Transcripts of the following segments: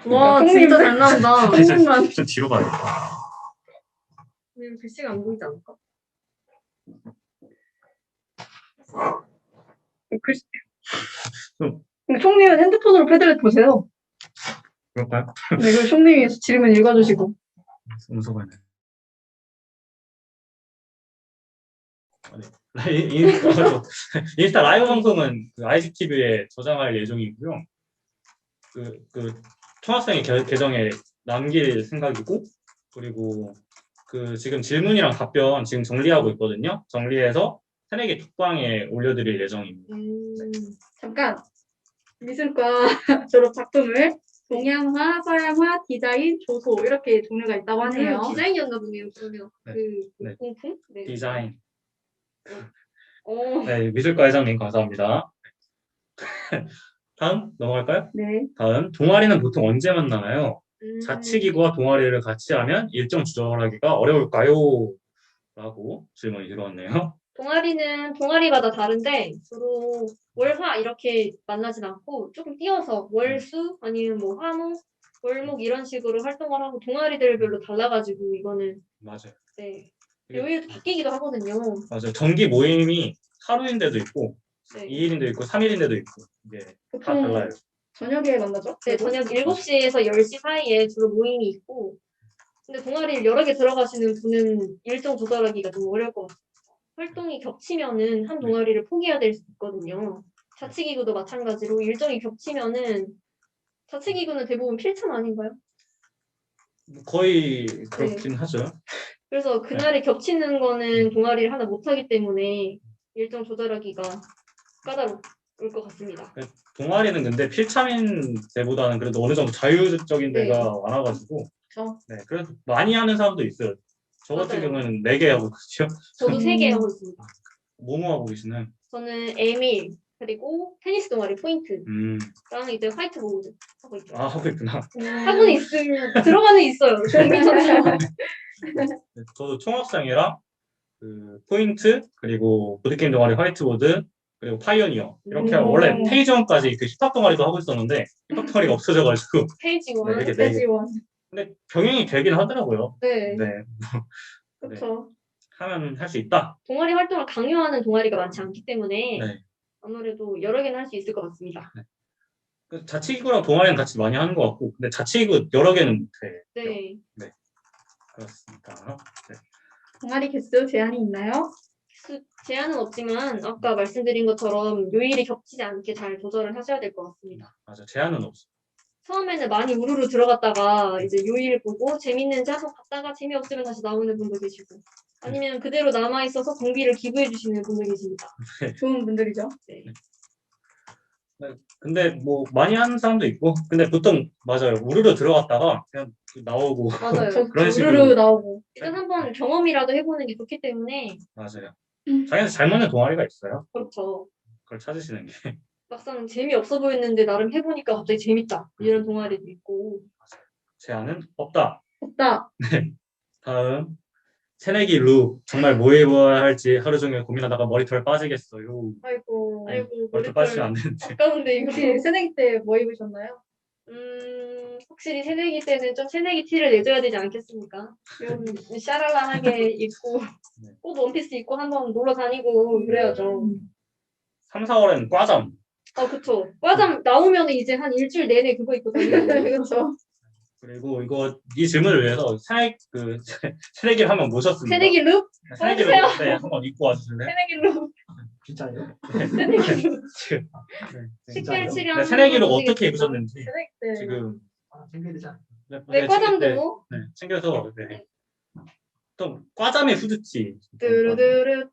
와, 진짜 잘 나온다. 형님만. 좀 뒤로 가야겠다. 글씨가 안 보이지 않을까? 글씨. 총님은 핸드폰으로 패들렛 보세요. 그럴까요? 네, 그리고 총님이 질문 읽어주시고. 음소거네. 인스타 라이브 방송은 그 IGTV에 저장할 예정이고요. 그 총학생의 계정에 남길 생각이고, 그리고 그 지금 질문이랑 답변 지금 정리하고 있거든요. 정리해서 새내기 톡방에 올려드릴 예정입니다. 잠깐. 미술과 졸업 작품을 동양화, 서양화, 디자인, 조소 이렇게 종류가 있다고 하네요. 디자인이었나 보네요. 그러면 네. 공품? 네. 디자인. 네, 미술과 회장님 감사합니다. 다음 넘어갈까요? 네. 다음 동아리는 보통 언제 만나나요? 자치기구와 동아리를 같이 하면 일정 조절하기가 어려울까요? 라고 질문이 들어왔네요. 동아리는 동아리마다 다른데 주로 월화 이렇게 만나진 않고 조금 띄어서 월수 아니면 뭐 화목, 월목 이런 식으로 활동을 하고 동아리들별로 달라가지고 이거는 맞아요. 네. 요일도 바뀌기도 하거든요. 맞아요. 정기 모임이 하루인데도 있고 네. 2일인데도 있고 3일인데도 있고 이게 다 달라요. 저녁에 만나죠? 네, 저녁 7시에서 10시 사이에 주로 모임이 있고 근데 동아리를 여러 개 들어가시는 분은 일정 조절하기가 좀 어려울 것 같아요. 활동이 겹치면은 한 동아리를 포기해야 될 수 있거든요. 자치기구도 마찬가지로 일정이 겹치면은 자치기구는 대부분 필참 아닌가요? 거의 그렇긴 하죠. 그래서 그날에 겹치는 거는 동아리를 하나 못하기 때문에 일정 조절하기가 까다로울 것 같습니다. 동아리는 근데 필참인 데보다는 그래도 어느 정도 자유적인 데가 많아가지고 네, 그래서 많이 하는 사람도 있어요. 저 같은 경우는 4개 하고 있거든요. 저도 3개 하고 있습니다. 뭐뭐 하고 계시나요? 저는 에밀 그리고 테니스 동아리 포인트랑 이제 화이트보드 하고 있죠. 아, 하고 있구나. 하고는 있으면 들어가는 있어요. 경기처럼. 저도 총학생이랑 그 포인트 그리고 보드게임 동아리 화이트보드 그리고 파이오니어 이렇게 원래 페이지 1까지 그 힙합 동아리도 하고 있었는데 힙합 동아리가 없어져가지고 페이지 1, 네, 페이지 1. 근데 병행이 되긴 하더라고요. 네. 네. 그렇죠. 하면 할 수 있다. 동아리 활동을 강요하는 동아리가 많지 않기 때문에 네. 아무래도 여러 개는 할 수 있을 것 같습니다. 네. 그 자치기구랑 동아리는 같이 많이 하는 것 같고, 근데 자치기구 여러 개는 못해요. 네. 네. 그렇습니다. 네. 동아리 개수 제한이 있나요? 제한은 없지만 아까 말씀드린 것처럼 요일이 겹치지 않게 잘 조절을 하셔야 될 것 같습니다. 맞아, 제한은 없어. 처음에는 많이 우르르 들어갔다가 이제 요일 보고 재밌는지 한번 봤다가 재미없으면 다시 나오는 분도 계시고 아니면 그대로 남아있어서 공비를 기부해 주시는 분도 계십니다. 네. 좋은 분들이죠. 네. 네. 근데 뭐 많이 하는 사람도 있고, 근데 보통 맞아요. 우르르 들어갔다가 그냥 나오고 맞아요. 그런 식으로 우르르 나오고 일단 한번 경험이라도 해보는 게 좋기 때문에 맞아요. 자기한테 잘 맞는 동아리가 있어요. 그렇죠. 그걸 찾으시는 게 막상 재미없어 보였는데 나름 해보니까 갑자기 재밌다 이런 동아리도 있고 제한은 없다. 없다. 네. 다음 새내기 룩 정말 뭐 입어야 할지 하루 종일 고민하다가 머리털 빠지겠어요. 아이고 머리털 빠지면 안 되는데. 아까운데 이거 새내기 때 뭐 입으셨나요? 확실히 새내기 때는 좀 새내기 티를 내줘야 되지 않겠습니까? 좀 샤랄라하게 입고 꽃 원피스 입고 한번 놀러 다니고 그래야죠. 3, 4월에는 과잠. 그쵸. 과잠 나오면 이제 한 일주일 내내 그거 입고 다니고 그쵸. 그리고 이 질문을 위해서 새내기를 한번 모셨습니다. 새내기 룩? 새내기를 네, 한번 입고 와주실래요? 새내기 룩. 진짜요? 새내기 룩. 식별치료. 네, 새내기를 어떻게 입으셨는지 지금 챙겨야 되지 않나요? 네, 과잠도. 네, 챙겨서 네. 또 과잠의 후드티. 뚜루두루뚜.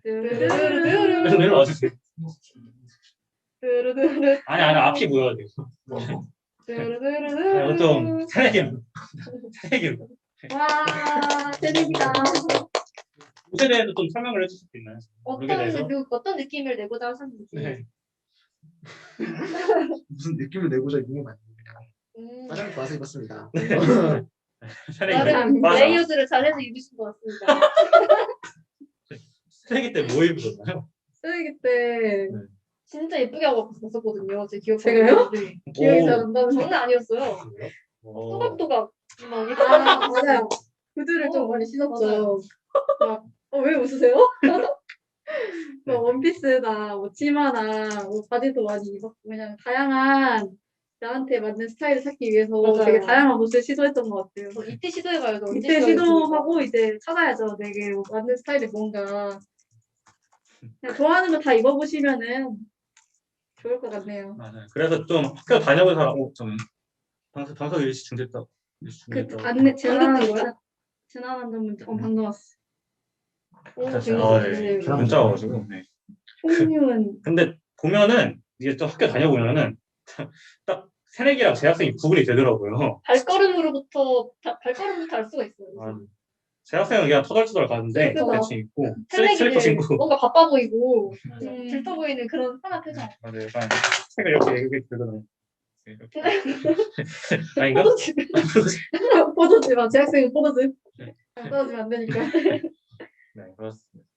뚜루두루뚜. 와주세요. 뚜루두루. 아니 앞이 보여야 돼요. 뚜루두루뚜. 보통 새내기로. 와, 새내기다. 옷에 대해서 좀 설명을 해주실 수 있나요? 어떤 느낌을 내고자 하셨는지. 네. 무슨 느낌을 내고자 입는 게 맞나요? 가장 좋아서 입었습니다. 나름 레이어드를 잘해서 입으신 것 같습니다. 새내기 때 뭐 입으셨나요? 새내기 때 진짜 예쁘게 하고 갔었거든요. 제 기억. 제가요? 네. 기억이 오. 잘 안 나는. 장난 아니었어요. 어, 또각또각 막 아, 이렇게 맞아요. 구두를 좀 많이 신었죠. 막, 왜 웃으세요? 뭐 원피스나 뭐 치마나 뭐 바지도 많이 입었고 그냥 다양한 나한테 맞는 스타일을 찾기 위해서 맞아요. 되게 다양한 옷을 시도했던 것 같아요. 이때 시도해봐야죠. 언제 이때 시도했습니까? 시도하고 이제 찾아야죠. 내게 뭐 맞는 스타일이 뭔가. 그냥 좋아하는 거 다 입어보시면은 좋을 것 같네요. 맞아요. 그래서 좀 학교 다녀본 사람, 저는 방석 일시 중됐다. 그 안내 지난 완전 문제. 방금 왔어. 오, 아, 재밌었어요. 네. 문자 와가지고. 네. 총님은 근데 보면은 이게 또 학교 다녀보면은 딱 새내기랑 재학생이 구분이 되더라고요. 발걸음부터 알 수가 있어요. 아, 재학생은 그냥 터덜터덜 가는데 그죠. 대충 입고 슬리퍼 새내기들 신고. 뭔가 바빠 보이고 음. 들떠 보이는 그런 편한 표정. 맞아요. 약간 책을 이렇게 들거든요. 이렇게. 아닌가? 포도지만 재학생은 포도지. 네. 안 떨어지면 안 되니까. 네, 그렇습니다.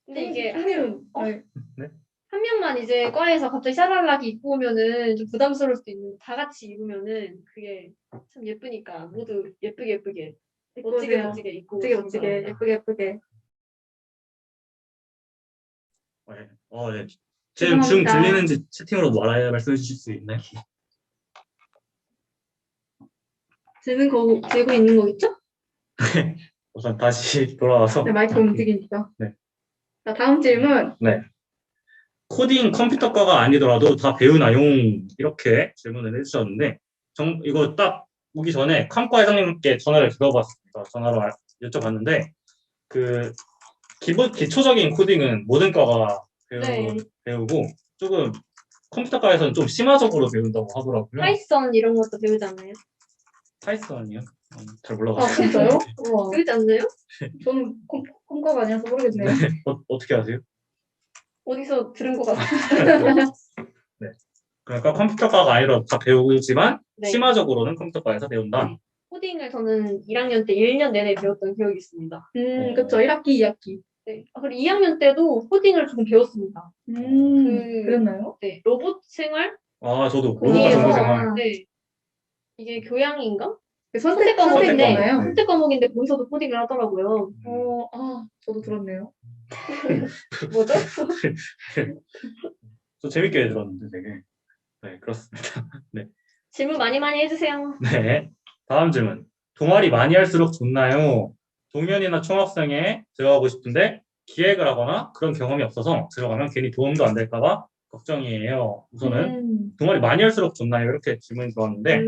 근데 이게 총님은 한 명만 이제 과에서 갑자기 샤랄라기 입고 오면은 좀 부담스러울 수도 있는데 다 같이 입으면은 그게 참 예쁘니까 모두 예쁘게 멋지게 입고 멋지게 오시기 바랍니다. 예쁘게. 네. 네. 지금 죄송합니다. 들리는지 채팅으로 말씀해 주실 수 있나요? 들고 있는 거 있죠? 우선 다시 돌아와서 네, 마이크 움직이니까. 네. 자, 다음 질문. 코딩 컴퓨터과가 아니더라도 다 배우나요? 이렇게 질문을 해주셨는데 이거 딱 오기 전에 컴과 회장님께 전화를 드려봤습니다. 전화로 여쭤봤는데 그 기초적인 코딩은 모든 과가 네. 배우고 조금 컴퓨터과에서는 좀 심화적으로 배운다고 하더라고요. 파이썬 이런 것도 배우잖아요. 파이썬이요? 잘 아, 몰라가지고. 진짜요? 우와. 배우지 않나요? 저는 컴과가 아니라서 모르겠네요. 어떻게 하세요? 어디서 들은 것 같아요. 네. 그러니까 컴퓨터과가 아니라 다 배우지만 네. 심화적으로는 컴퓨터과에서 배운다. 네. 코딩을 저는 1학년 때 1년 내내 배웠던 기억이 있습니다. 그쵸. 1학기, 2학기. 네. 그리고 2학년 때도 코딩을 조금 배웠습니다. 그랬나요? 네. 로봇 생활? 저도 로봇과 거기에서 정보생활. 네. 이게 교양인가? 선택 과목인데 과목이네요. 선택 과목인데 거기서도 코딩을 하더라고요. 저도 들었네요. 뭐죠? 저 재밌게 들었는데 되게. 네, 그렇습니다. 질문 많이 해주세요. 네. 다음 질문. 동아리 많이 할수록 좋나요? 동년이나 총학생에 들어가고 싶은데 기획을 하거나 그런 경험이 없어서 들어가면 괜히 도움도 안 될까봐 걱정이에요. 우선은 동아리 많이 할수록 좋나요? 이렇게 질문이 들어왔는데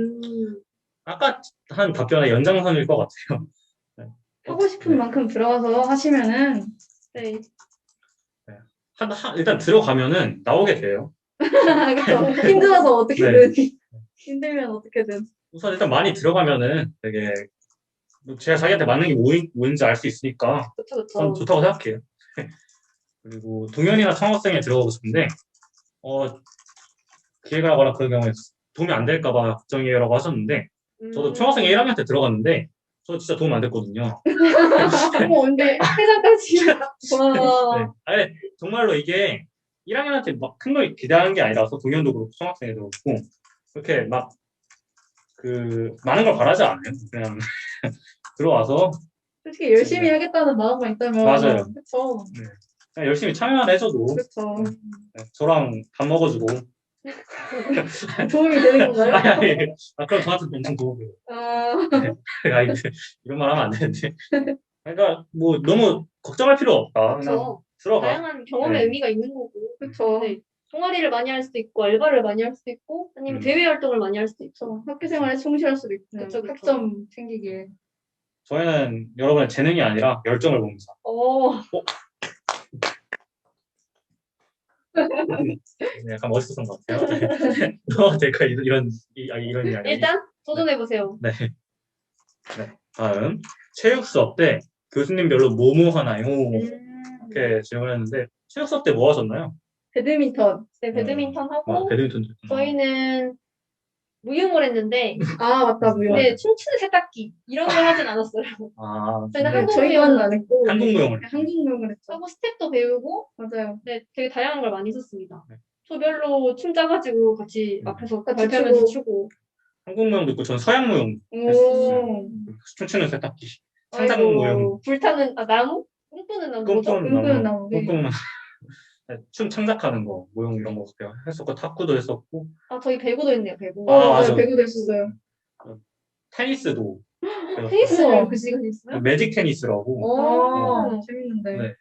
아까 한 답변의 연장선일 것 같아요. 하고 싶은 만큼 들어가서 하시면은 네. 일단 들어가면은 나오게 돼요. 그쵸. 힘들어서 어떻게든 힘들면 어떻게든 우선 일단 많이 들어가면은 되게 제가 자기한테 맞는 게 뭔지 알 수 있으니까 그쵸. 전 좋다고 생각해요. 그리고 동현이나 청학생에 들어가고 싶은데 기획을 하거나 그런 경우에 도움이 안 될까봐 걱정이라고 하셨는데 저도 총학생 1학년 때 들어갔는데 저 진짜 도움 안 됐거든요. 언제 회장까지 와. 네. 아니, 정말로 이게 1학년한테 막 큰 걸 기대하는 게 아니라서 동현도 그렇고 총학생에도 그렇고 그렇게 막 많은 걸 바라지 않아요. 그냥 들어와서 솔직히 열심히 하겠다는 마음만 있다면 맞아요. 그쵸. 그냥 열심히 참여만 해줘도 그쵸. 저랑 밥 먹어주고 도움이 되는 건가요? 아니, 그럼 저한테 엄청 도움이 돼요. 이런 말 하면 안 되는데. 그러니까 뭐 너무 걱정할 필요 없다. 그냥 그쵸. 들어가. 다양한 경험의 네. 의미가 있는 거고. 그쵸. 네. 동아리를 많이 할 수도 있고 알바를 많이 할 수도 있고 아니면 대외 활동을 많이 할 수도 있죠. 학교 생활에 충실할 수도 있고 그쵸. 학점 챙기기에. 저희는 여러분의 재능이 아니라 열정을 봅니다. 약간 멋있었던 것 같아요. 제가 이런 이야기. 일단 도전해보세요. 네. 다음 체육 수업 때 교수님별로 뭐뭐 하나요? 이렇게 질문했는데 체육 수업 때 뭐 하셨나요? 배드민턴. 네, 배드민턴 하고 배드민턴. 저희는 무용을 했는데 아, 맞다, 무용. 근데 춤추는 세탁기 이런 걸 하진 않았어요. 아, 저희는 네, 한국 저희과는 무용 안 했고. 한국 무용을 네, 한국 무용을 했죠. 하고 스텝도 배우고 맞아요. 네, 되게 다양한 걸 많이 썼습니다. 네. 조별로 춤 짜가지고 같이 앞에서 같이 발표하면서 추고. 추고. 한국 무용도 있고 전 서양 무용 오. 춤추는 세탁기 상장 무용 아이고, 불타는 나무? 꿈꾸는 나무 뭐죠? 꿈꾸는 꿈꾸는 나무 나무. 네. 꿈꾸는 춤 창작하는 거 모형 이런 거 배워 했었고 탁구도 했었고 아 저희 배구도 했네요. 배구. 아, 맞아요. 맞아. 배구도 했었어요. 테니스도 배웠어요. 테니스를 우와. 그 시간에 했어요? 매직 테니스라고 오. 재밌는데. 네.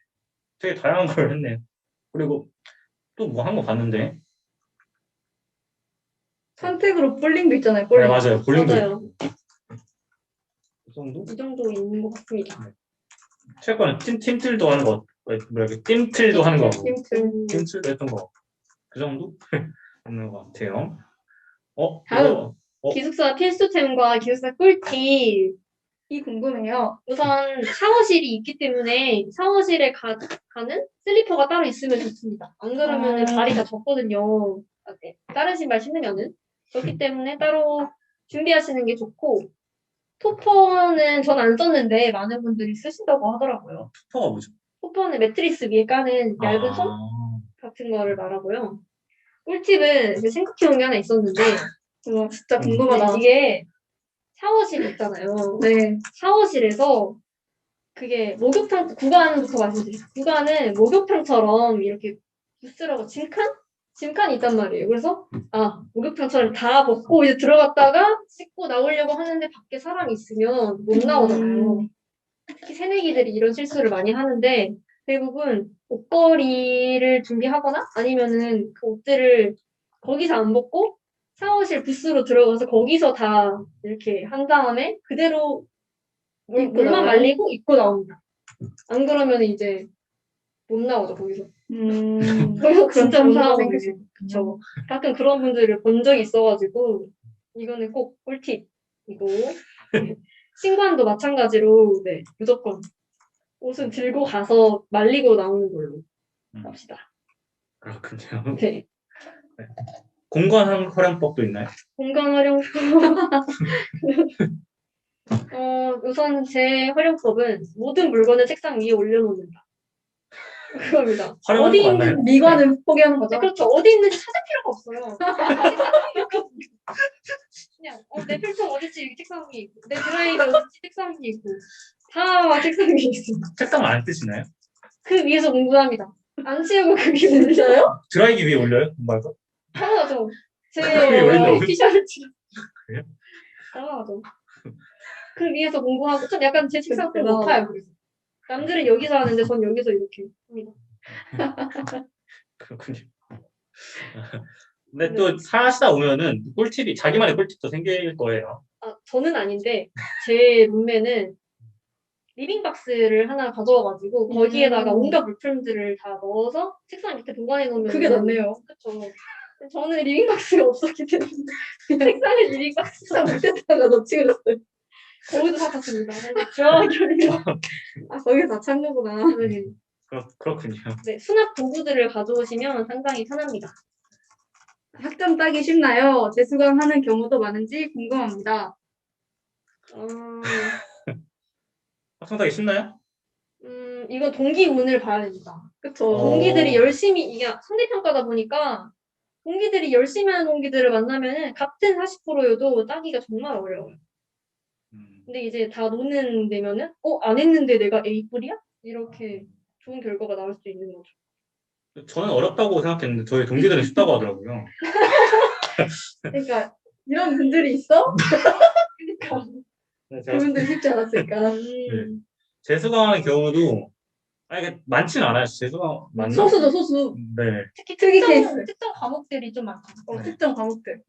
되게 다양한 걸 했네요. 그리고 또 뭐 한 거 봤는데 선택으로 볼링도 있잖아요. 네 볼링. 맞아요 볼링도 맞아요. 그 정도 이 정도 있는 것 같습니다. 최근에 팀틀도 하는 거 뭐야 팀틀도 하는 거 팀틀. 팀틀도 했던 거 그 정도 하는 것 같아요. 다음. 이거 기숙사 필수템과 기숙사 꿀팁. 이 궁금해요. 우선 샤워실이 있기 때문에 샤워실에 가는 슬리퍼가 따로 있으면 좋습니다. 안 그러면 발이 다 젖거든요. 아, 네. 다른 신발 신으면은. 그렇기 때문에 따로 준비하시는 게 좋고 토퍼는 전 안 썼는데 많은 분들이 쓰신다고 하더라고요. 투퍼가 뭐죠? 토퍼는 매트리스 위에 까는 얇은 솜 같은 거를 말하고요. 꿀팁은 제가 생각해온 게 하나 있었는데 와, 진짜 궁금하다. 이게 샤워실 있잖아요. 네. 샤워실에서 그게 목욕탕 구간부터 말씀드릴게요. 구간은 목욕탕처럼 이렇게 부스러고 짐칸이 있단 말이에요. 그래서 목욕탕처럼 다 벗고 이제 들어갔다가 씻고 나오려고 하는데 밖에 사람이 있으면 못 나오잖아요. 특히 새내기들이 이런 실수를 많이 하는데 대부분 옷걸이를 준비하거나 아니면은 그 옷들을 거기서 안 벗고 샤워실 부스로 들어가서 거기서 다 이렇게 한 다음에 그대로 입고 물만 나와요? 말리고 입고 나옵니다. 안 그러면 이제 못 나오죠, 거기서. 거기서 그런 진짜 못 참사가 나오거든요. 생길 수 있군요. 그쵸. 가끔 그런 분들을 본 적이 있어가지고 이거는 꼭 꿀팁이고 네. 신관도 마찬가지로 네, 무조건 옷은 들고 가서 말리고 나오는 걸로 합시다. 그렇군요. 네. 공간 활용법도 있나요? 공간 활용법. 우선 제 활용법은 모든 물건을 책상 위에 올려놓는다. 그겁니다. 활용할 어디 거 맞나요? 있는 미관을 포기하는 네, 거죠? 그렇죠. 어디 있는지 찾을 필요가 없어요. 그냥 내 필통 어디지 여기 책상 위에 있고 내 드라이기 어디지 책상 위에 있고 다 책상 위에 있어. 책상 안 뜨시나요? 그 위에서 공부합니다. 안 치우고 그 위에 올려요? 드라이기 위에 올려요? 공부할까? 당연하죠. 제 위에 올린다고요? 티셔츠. 그래요? 당연하죠. 그 위에서 공부하고 좀 약간 제 책상 좀 대단하다. 높아요. 그래서 남들은 여기서 하는데 전 여기서 이렇게 합니다. 그렇군요. 근데 또 하시다 보면은 꿀팁이 자기만의 꿀팁도 생길 거예요. 저는 아닌데 제 룸메는 리빙박스를 하나 가져와가지고 거기에다가 온갖 물품들을 다 넣어서 책상 밑에 보관해 놓으면 그게 낫네요. 그렇죠. 저는 리빙박스가 없었기 때문에 책상에 리빙박스 책상 밑에다가 넣지 그랬어요. 거기도 사봤습니다. 주황결이 거기 다 찬 거구나. 그렇군요. 네, 수납 도구들을 가져오시면 상당히 편합니다. 학점 따기 쉽나요? 재수강하는 경우도 많은지 궁금합니다. 학생 따기 쉽나요? 이건 동기 운을 봐야 됩니다. 그쵸. 동기들이 열심히, 이게 상대평가다 보니까 동기들이 열심히 하는 동기들을 만나면은 같은 40%여도 따기가 정말 어려워요. 근데 이제 다 노는 데면은, 안 했는데 내가 A뿔이야? 이렇게 좋은 결과가 나올 수 있는 거죠. 저는 어렵다고 생각했는데 저희 동기들은 쉽다고 하더라고요. 그러니까 이런 분들이 있어? 그러니까 네, 제가 그분들 쉽지 않았을까. 재수강하는 경우도 이게 많지는 않아요. 재수강 맞나? 소수죠, 소수. 네. 특히 특이 특정, 케이스. 특정 과목들이 좀 많죠. 특정 과목들.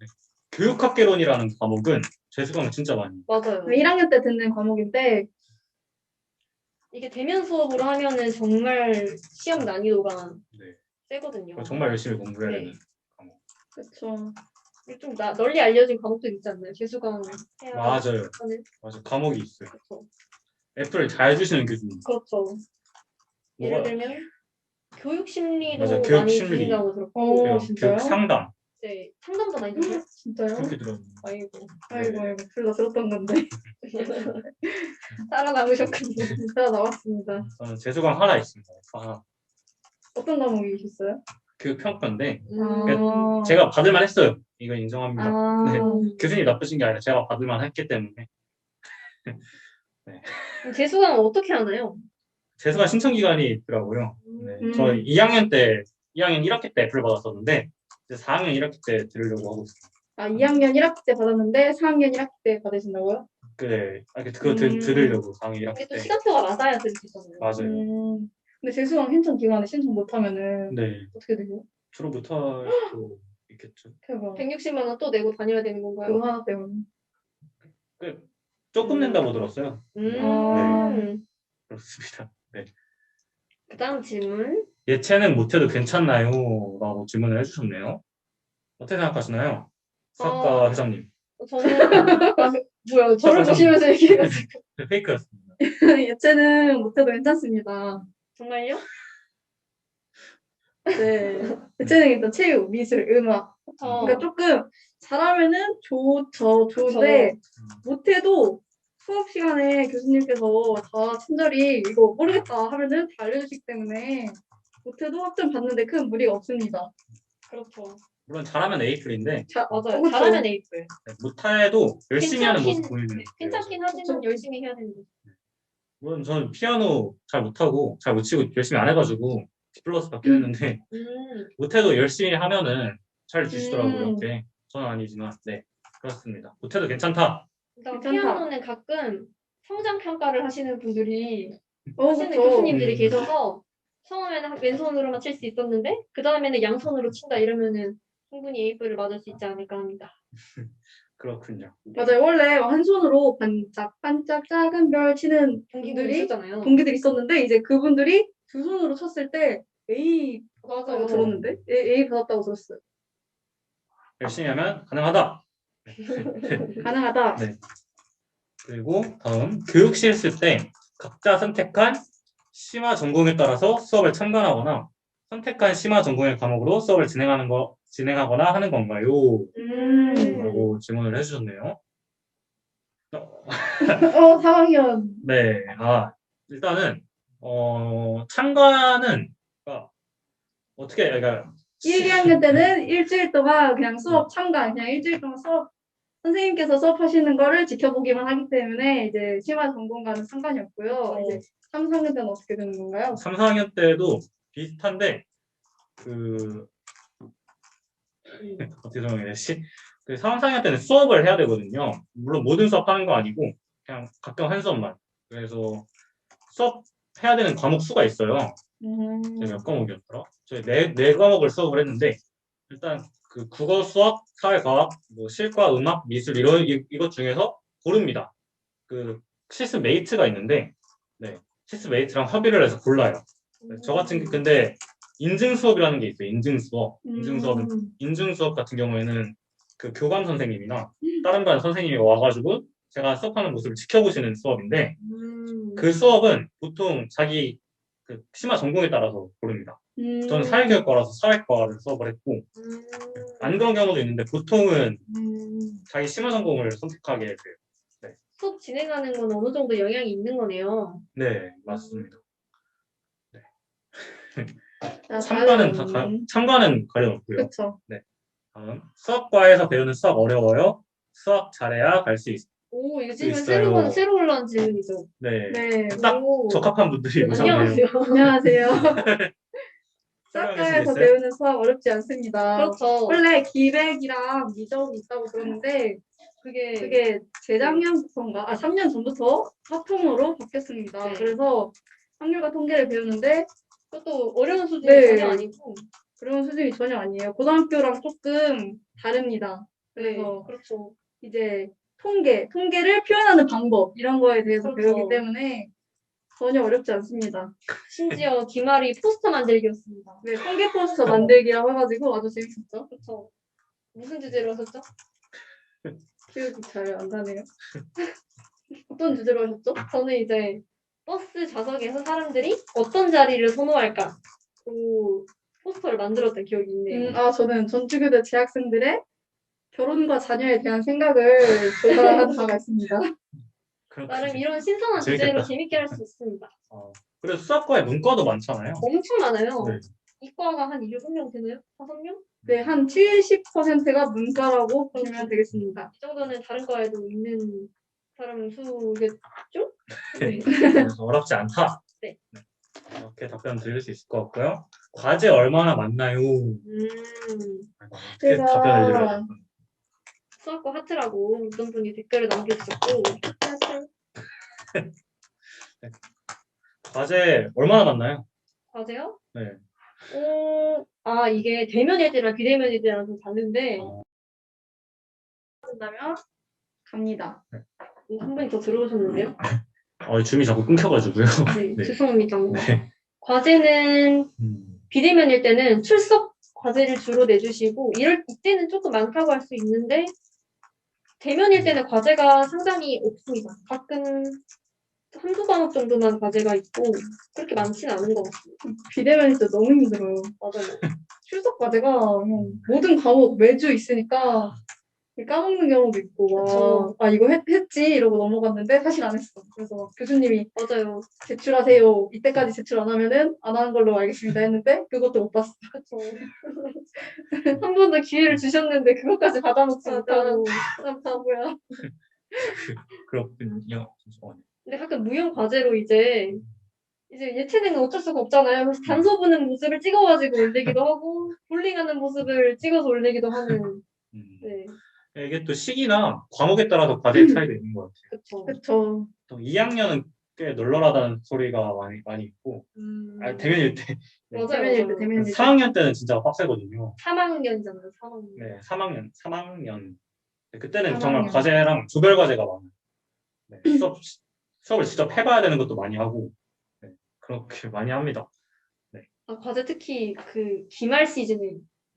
교육학개론이라는 과목은 재수강을 진짜 많이. 맞아요. 1학년 때 듣는 과목인데 이게 대면 수업으로 하면은 정말 시험 난이도가 네. 세거든요. 정말 열심히 공부해야 네. 되는. 그렇죠. 좀 널리 알려진 과목들 있지 않나요? 재수강 해야 맞아요. 하는. 맞아. 과목이 있어요. 그렇죠. 애플을 잘 주시는 교수님. 그렇죠. 예를 뭐가 들면 교육 심리도 맞아요. 교육 많이 심리. 주신다고 들었고 진짜요? 교육 상담. 이제 상담도 많이 해주세요. 진짜요? 그렇게 들었는데. 아이고. 아이고, 둘 다 들었던 건데. 살아남으셨군요. 진짜 나왔습니다. 저는 재수강 하나 있습니다. 아, 어떤 과목이셨어요? 그 평가인데 아, 제가 받을만 했어요. 이거 인정합니다. 아, 네. 교수님 나쁘신 게 아니라 제가 받을만 했기 때문에. 재수강은 어떻게 하나요? 재수강 신청 기간이 있더라고요. 네. 음. 저 2학년 1학기 때 애플 받았었는데 이제 4학년 1학기 때 들으려고 하고 있어요. 2학년 1학기 때 받았는데 4학년 1학기 때 받으신다고요? 그거 음. 들으려고 4학년 1학기 이게 또 때. 시간표가 맞아야 될 수 있잖아요. 맞아요. 근데 재수강 신청 기간에 신청 못하면은 네. 어떻게 되죠? 주로 못할 수도 있겠죠. 대박. 160만 원 또 내고 다녀야 되는 건가요? 그거 하나 때문에. 조금 낸다고 들었어요. 그렇습니다. 네. 그 다음 질문. 예체능 못해도 괜찮나요? 라고 질문을 해주셨네요. 어떻게 생각하시나요? 수학과 회장님. 저는 뭐야 저를 보시면서 얘기해가지고 페이크였습니다. 예체능 못해도 괜찮습니다. 정말요? 네. 예체능 일단 체육, 미술, 음악. 그러니까 조금 잘하면은 좋은데 못해도 수업 시간에 교수님께서 다 친절히 이거 모르겠다 하면은 다 알려주시기 때문에 못해도 학점 받는데 큰 무리가 없습니다. 그렇죠. 물론 잘하면 에이플인데 맞아요. 그렇죠. 잘하면 A뿔. 못해도 열심히 하는 모습 보이는 괜찮긴 하지만 그렇죠. 열심히 해야 되는 거죠. 물론 저는 피아노 잘 못하고 잘 못 치고 열심히 안 해가지고 D 플러스 받긴 했는데 못해도 열심히 하면은 잘 주시더라고요. 이렇게. 저는 아니지만 네 그렇습니다. 못해도 괜찮다. 그러니까 괜찮다. 피아노는 가끔 성장 평가를 하시는 분들이 그렇죠. 교수님들이 계셔서 처음에는 왼손으로만 칠 수 있었는데 그 다음에는 양손으로 친다 이러면은 충분히 A뿔을 맞을 수 있지 않을까 합니다. 그렇군요. 맞아요. 원래 한 손으로 반짝반짝 작은 별 치는 동기들이 분들이 있었잖아요. 동기들이 있었는데 이제 그분들이 두 손으로 쳤을 때 A 맞아요. 들었는데 A 받았다고 들었어요. 열심히 하면 가능하다. 가능하다. 네. 그리고 다음 교육 실습 때 각자 선택한 심화 전공에 따라서 수업을 참관하거나 선택한 심화 전공의 과목으로 수업을 진행하거나 하는 건가요? 라고 질문을 해주셨네요. 4학년. 네, 일단은 참관은 어떻게 그러니까 1, 2학년 때는 일주일 동안 그냥 수업 참관, 그냥 일주일 동안 수업 선생님께서 수업하시는 거를 지켜보기만 하기 때문에 이제 심화 전공과는 상관이 없고요. 이제 3, 4학년 때는 어떻게 되는 건가요? 3, 4학년 때도 비슷한데 죄송해요. 그 3, 4학년 때는 수업을 해야 되거든요. 물론 모든 수업 하는 거 아니고 그냥 가끔 한 수업만. 그래서 수업 해야 되는 과목 수가 있어요. 몇 과목이었더라? 저희 네 과목을 수업을 했는데 일단 그 국어, 수학, 사회과학, 뭐 실과, 음악, 미술 이것 중에서 고릅니다. 그 실습 메이트가 있는데 실습 메이트랑 협의를 해서 골라요. 저 같은 근데 인증 수업이라는 게 있어요. 인증 수업 같은 경우에는 그 교감 선생님이나 다른 반 선생님이 와가지고 제가 수업하는 모습을 지켜보시는 수업인데 그 수업은 보통 자기 그 심화 전공에 따라서 고릅니다. 저는 사회교육과라서 사회과를 수업을 했고 안 그런 경우도 있는데 보통은 자기 심화 전공을 선택하게 돼요. 수업 진행하는 건 어느 정도 영향이 있는 거네요. 네, 맞습니다. 자, 참관은 관련 없고요. 그렇죠. 네. 다음 수학과에서 배우는 수학 어려워요? 수학 잘해야 갈 수 있어요. 오, 이거 질문 새로 올라온 질문이죠. 네. 네. 딱 적합한 분들이 오셨네요. 안녕하세요. 안녕하세요. 설명해 수학과에서 주시겠어요? 배우는 수학 어렵지 않습니다. 그렇죠. 원래 기백이랑 미적이 있다고 들었는데 그게 재작년부터인가 3년 전부터 화통으로 바뀌었습니다. 네. 그래서 확률과 통계를 배우는데 그것도 어려운 수준이 네. 전혀 아니고. 그런 수준이 전혀 아니에요. 고등학교랑 조금 다릅니다. 그래서 그렇죠. 이제 통계를 표현하는 방법 이런 거에 대해서 그렇죠. 배우기 때문에 전혀 어렵지 않습니다. 심지어 기말이 포스터 만들기였습니다. 네, 통계 포스터 만들기라고 해가지고 아주 재밌었죠. 그렇죠. 무슨 주제로 하셨죠? 기억이 잘 안 나네요. 어떤 주제로 하셨죠? 저는 이제 버스 좌석에서 사람들이 어떤 자리를 선호할까? 포스터를 만들었던 기억이 있네요. 저는 전주교대 재학생들의 결혼과 자녀에 대한 생각을 조사한 바가 있습니다. 나름 이런 신선한 재밌겠다. 주제로 재밌게 할 수 있습니다. 그래서 수학과에 문과도 많잖아요. 엄청 많아요. 네. 이과가 한 7명 되나요? 5명? 네, 한 70%가 문과라고 보시면 되겠습니다. 이 정도는 다른 과에도 있는 사람 수겠죠? 네. 그래서 어렵지 않다. 네. 이렇게 답변 드릴 수 있을 것 같고요. 과제 얼마나 많나요? 어떻게 제가- 답변을 드려야 될까요? 수학과 하트라고 어떤 분이 댓글을 남겨주셨고 과제 얼마나 많나요? 과제요? 네. 이게 대면 예제랑 비대면 예제랑 좀 다른데 한다면 갑니다. 한 분이 더 들어오셨는데요? 줌이 자꾸 끊겨가지고요. 네, 네. 죄송합니다. 네. 과제는 비대면일 때는 출석 과제를 주로 내주시고 이때는 조금 많다고 할 수 있는데 대면일 때는 과제가 상당히 없습니다. 가끔 한두 과목 정도만 과제가 있고 그렇게 많지는 않은 것 같습니다. 비대면이 진짜 너무 힘들어요. 맞아요. 출석 과제가 그냥 모든 과목 매주 있으니까 까먹는 경우도 있고 그쵸. 이거 했지 이러고 넘어갔는데 사실 안 했어. 그래서 막 교수님이 맞아요. 제출하세요. 이때까지 제출 안 하면은 안 하는 걸로 알겠습니다 했는데 그것도 못 봤어. 그쵸. 한 번 더 기회를 주셨는데 그것까지 받아먹지 맞아. 못하고 난 바보야. 그렇군요. 잠시만요. 근데 가끔 무형 과제로 이제 예체능은 어쩔 수가 없잖아요. 그래서 단서 보는 모습을 찍어가지고 올리기도 하고 볼링하는 모습을 찍어서 올리기도 하는. 음. 네, 이게 또 시기나 과목에 따라서 과제의 차이도 있는 것 같아요. 그렇죠. 그쵸. 또 2학년은 꽤 널널하다는 소리가 많이 있고, 대면일 때, 맞아요. 대면일 때 맞아요. 대면일 때. 4학년 때는 진짜 빡세거든요. 3학년이잖아요. 3학년. 네, 3학년. 그때는 3학년. 정말 과제랑 조별 과제가 많아요. 네, 수업을 직접 해봐야 되는 것도 많이 하고, 네, 그렇게 많이 합니다. 과제 특히 그 기말 시즌에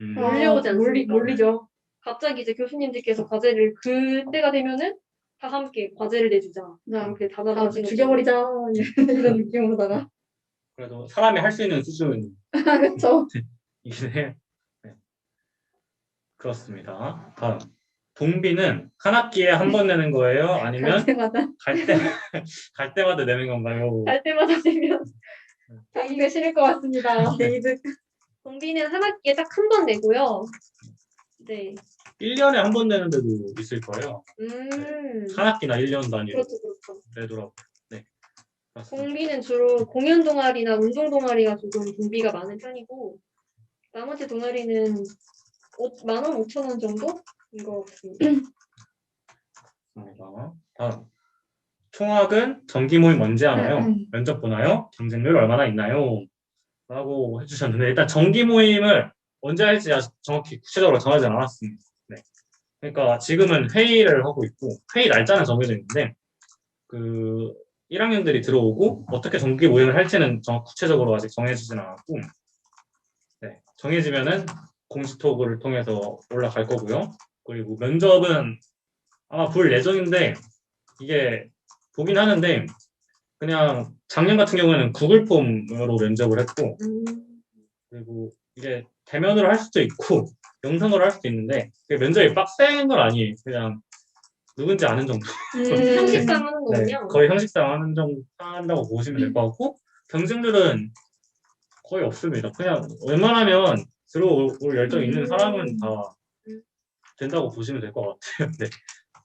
음, 몰려오지 않습니까? 몰리죠. 갑자기 이제 교수님들께서 과제를 그때가 되면은 다 함께 과제를 내주자. 자, 이렇게 다 다잡아주는 죽여버리자 이런 느낌으로다가. 그래도 사람이 할 수 있는 수준이긴 그쵸. 해요. 네. 그렇습니다. 다음. 동비는 한 학기에 한 번 내는 거예요? 아니면 때마다 갈 때마다 내는 건가요? 갈 때마다 되면 자기가 싫을 것 같습니다. 네이드. 동비는 한 학기에 딱 한 번 내고요. 네. 1년에 한 번 내는 데도 있을 거예요. 한 학기나 1년 단위로 그렇죠, 그렇죠. 내더라고요. 네. 맞습니다. 동비는 주로 공연 동아리나 운동 동아리가 조금 동비가 많은 편이고 나머지 동아리는 15,000원 정도인 것 같습니다. 맞습니다. 다음. 총학은 정기 모임 언제 하나요? 면접 보나요? 경쟁률 얼마나 있나요? 라고 해주셨는데 일단 정기 모임을 언제 할지 아직 정확히 구체적으로 정하지 않았습니다. 네. 그러니까 지금은 회의를 하고 있고 회의 날짜는 정해져 있는데 그 1학년들이 들어오고 어떻게 정기 모임을 할지는 구체적으로 아직 정해지진 않았고 네. 정해지면은 공식 톡을 통해서 올라갈 거고요. 그리고 면접은 아마 볼 예정인데 이게 보긴 하는데 그냥 작년 같은 경우에는 구글 폼으로 면접을 했고 그리고 이게 대면으로 할 수도 있고 영상으로 할 수도 있는데 그게 면접이 빡센 건 아니에요. 그냥 누군지 아는 정도. 형식상 하는 네, 거군요. 거의 형식상 하는 정도 한다고 보시면 될 것 같고 경쟁률은 거의 없습니다. 그냥 웬만하면 들어올 열정 있는 사람은 다 된다고 보시면 될 것 같아요. 네.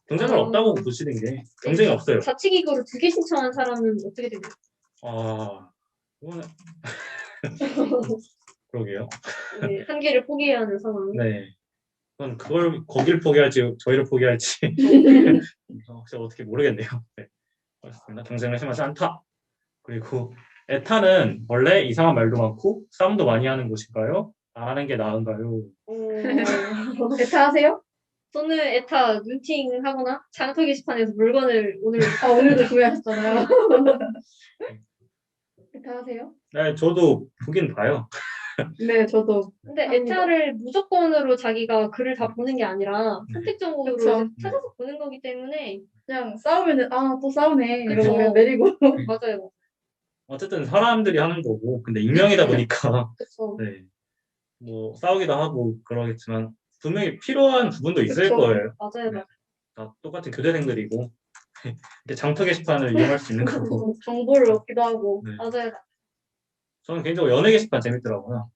경쟁률 없다고 보시는 게 경쟁이 없어요. 자치기구를 2개 신청한 사람은 어떻게 되나요? 이거는 그러게요. 네, 한 개를 포기해야 하는 상황. 네. 그건 거길 포기할지 저희를 포기할지 혹시 어떻게 모르겠네요. 네. 그렇습니다. 경쟁을 심하지 않다. 그리고 에타는 원래 이상한 말도 많고 싸움도 많이 하는 곳인가요? 안 하는 게 나은가요? 에타 하세요? 저는 에타 눈팅 하거나 장터 게시판에서 물건을 오늘도 구매하셨잖아요. 에타 하세요? 네, 저도 보긴 봐요. 네, 저도. 근데 합니다. 에타를 무조건으로 자기가 글을 다 보는 게 아니라 선택적으로 그쵸. 이제 찾아서 보는 거기 때문에 그냥 싸우면은 또 싸우네 이러고 그쵸. 그냥 내리고. 맞아요. 어쨌든 사람들이 하는 거고 근데 익명이다 보니까 그렇죠. 네. 뭐 싸우기도 하고 그러겠지만 분명히 필요한 부분도 있을 그쵸. 거예요. 맞아요. 네. 다 똑같은 교대생들이고 이렇게 장터 게시판을 이용할 수 있는 거고. 정보를 얻기도 하고. 네. 맞아요. 저는 개인적으로 연애 게시판 재밌더라고요.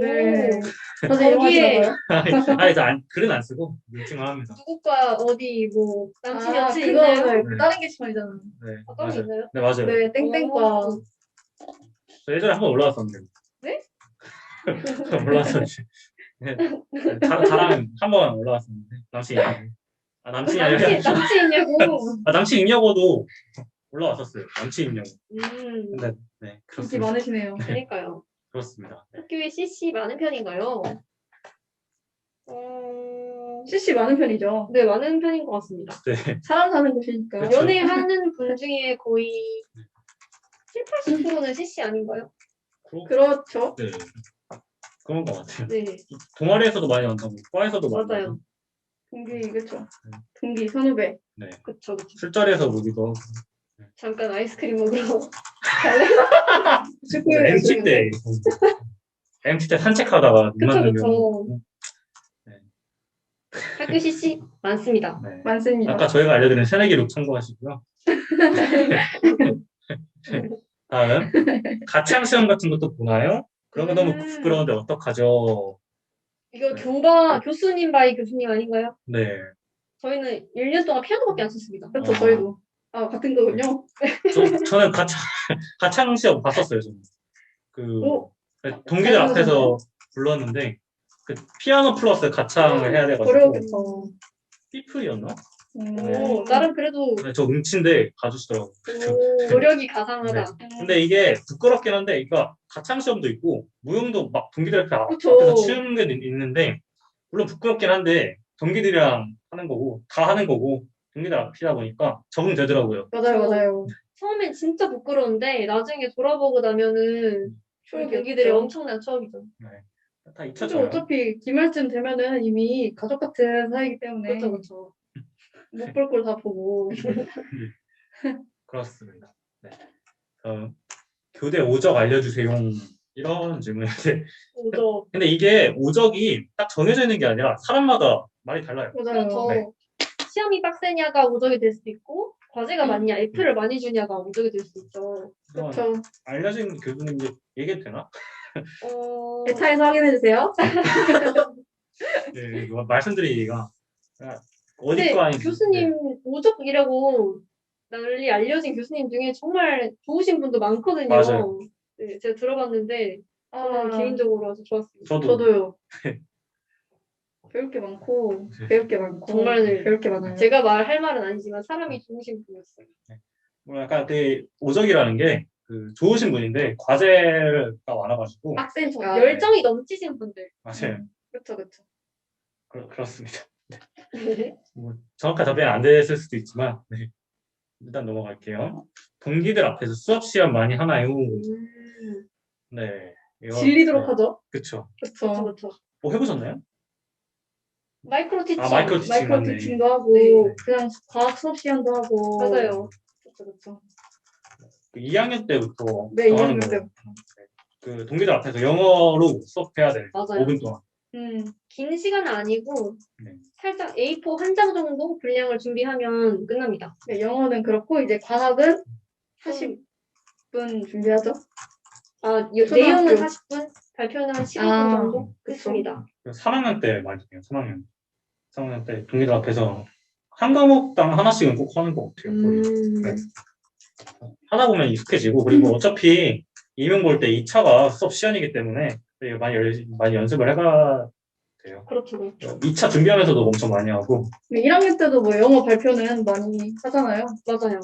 네. 오. 다들 거기에 이용하시나봐요? 아니, 글은 안 쓰고 눈팅만 합니다. 누구과 어디 뭐 남친 아, 여친 있나요? 그거는 네. 다른 게시판이잖아요. 네, 따로 맞아요. 있나요? 네, 맞아요. 네, 땡땡과. 오. 저 예전에 한 번 올라왔었는데. 네? 올라왔었지. 네, 자랑 한 번 올라왔었는데 남친이 아니고. 아, 남친이 아니라 남친 있냐고. 아, 남친 있냐고도 올라왔었어요. 남친 있냐고. 근데 네, 인기 그렇습니다. 많으시네요. 그러니까요. 그렇습니다. 네. 학교에 CC 많은 편인가요? CC 많은 편이죠. 네, 많은 편인 것 같습니다. 네. 사람 사는 곳이니까. 그쵸. 연애하는 분 중에 거의 7, 80%는 CC 아닌가요? 그렇죠. 네. 그런 것 같아요. 네, 동아리에서도 많이 만나고, 과에서도 많이 맞아요. 만나고, 동기, 그쵸. 동기, 선후배. 네. 그쵸. 술자리에서 보기도 하고, 잠깐 아이스크림 먹으러. 축구 MT 때, MT 때 산책하다가 눈 그쵸, 맞는 그쵸. 경우. 네. 학교 CC 많습니다. 네. 많습니다. 아까 저희가 알려드린 새내기 룩 참고하시고요. 다음, 가창 시험 같은 것도 보나요? 그런 거 너무 부끄러운데 어떡하죠? 이거 네. 교수님 바이 교수님 아닌가요? 네. 저희는 1년 동안 피아노밖에 안 쳤습니다. 그렇죠, 아. 저희도. 아, 같은 거군요. 저는 가창 시험 봤었어요, 저는. 오. 동기들 잘 앞에서 불렀는데, 그 피아노 플러스 가창을 해야 돼가지고, 어려웠겠죠. 피플이었나? 오, 나름 그래도 네, 저 음치인데 가주시더라고요. 노력이 가상하다. 근데 이게 부끄럽긴 한데, 그러니까 가창 시험도 있고, 무용도 막 동기들 그쵸. 앞에서 치는 게 있는데, 물론 부끄럽긴 한데, 동기들이랑 하는 거고, 다 하는 거고, 동기들 앞이다 보니까 적응되더라고요. 맞아요, 맞아요. 처음엔 진짜 부끄러운데 나중에 돌아보고 나면은 동기들이 엄청난 추억이죠. 다 그죠, 잊혀져요. 어차피 기말쯤 되면은 이미 가족 같은 사이기 때문에 그렇죠, 그렇죠. 못 볼 걸 다 보고. 그렇습니다. 네. 교대 오적 알려주세요. 이런 질문인데, 오죠. 근데 이게 오적이 딱 정해져 있는 게 아니라 사람마다 말이 달라요. 맞아요. 그렇죠. 네. 시험이 빡세냐가 오적이 될 수도 있고 과제가 많냐, F를 많이 주냐가 오적이 될 수 있죠. 그렇죠. 알려진 교수님들 얘기해도 되나? 에타에서 확인해주세요. 네, 말씀드리기가 어디 근데 거 아닌지. 교수님 오적이라고 널리 알려진 교수님 중에 정말 좋으신 분도 많거든요. 맞아요. 네, 제가 들어봤는데 저는 아, 개인적으로 아주 좋았습니다. 저도요. 배울 게 많고, 배울 게 많고, 정말 배울 게 많아요. 제가 말할 말은 아니지만 사람이 좋으신 분이었어요. 뭐 약간 그 오적이라는 게 그 좋으신 분인데 과제가 많아가지고 빡센 저 아, 열정이 넘치신 분들. 맞아요. 그쵸, 그쵸. 그렇습니다. 네. 뭐 정확한 답변이 안 됐을 수도 있지만 네. 일단 넘어갈게요. 동기들 앞에서 수업 시험 많이 하나요? 네. 질리도록 하죠. 그쵸. 그쵸. 그렇죠. 뭐 해보셨나요? 마이크로 티칭. 마이크로 티칭 마이크로 맞네. 티칭도 하고, 네. 그냥 과학 수업 시간도 하고. 맞아요. 그쵸, 그쵸. 2학년 때부터 네, 하는 2학년 거예요. 때부터. 그 동기들 앞에서 영어로 수업해야 돼요. 맞아요. 5분 동안. 긴 시간은 아니고 네. 살짝 A4 한 장 정도 분량을 준비하면 끝납니다. 네, 영어는 그렇고, 이제 과학은 40분 준비하죠. 내용은 40분, 발표는 한 15분 정도 그쵸. 끝입니다. 3학년 때 많이 해요. 3학년 때 동기들 앞에서 한 과목당 하나씩은 꼭 하는 것 같아요. 거의. 네. 하다 보면 익숙해지고 그리고 어차피 이명 볼 때 2차가 수업 시연이기 때문에 되게 많이 연습을 해봐야 돼요. 그렇죠, 그렇죠. 2차 준비하면서도 엄청 많이 하고 1학년 때도 뭐 영어 발표는 많이 하잖아요. 맞아요.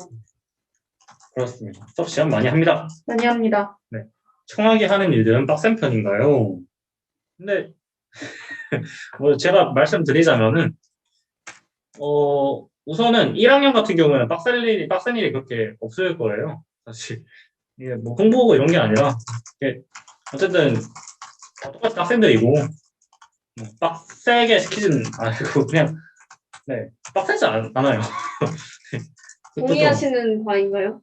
그렇습니다. 수업 시연 많이 합니다. 많이 합니다. 청하게 하는 일들은 빡센 편인가요? 근데 뭐 제가 말씀드리자면은 우선은 1학년 같은 경우에는 빡센 일이 그렇게 없을 거예요. 사실 이게 뭐 홍보고 이런 게 아니라 이게 어쨌든 다 똑같이 학생들이고 뭐 빡세게 시키진 않고 그냥 네 빡세지 않아요. 동의하시는 바인가요?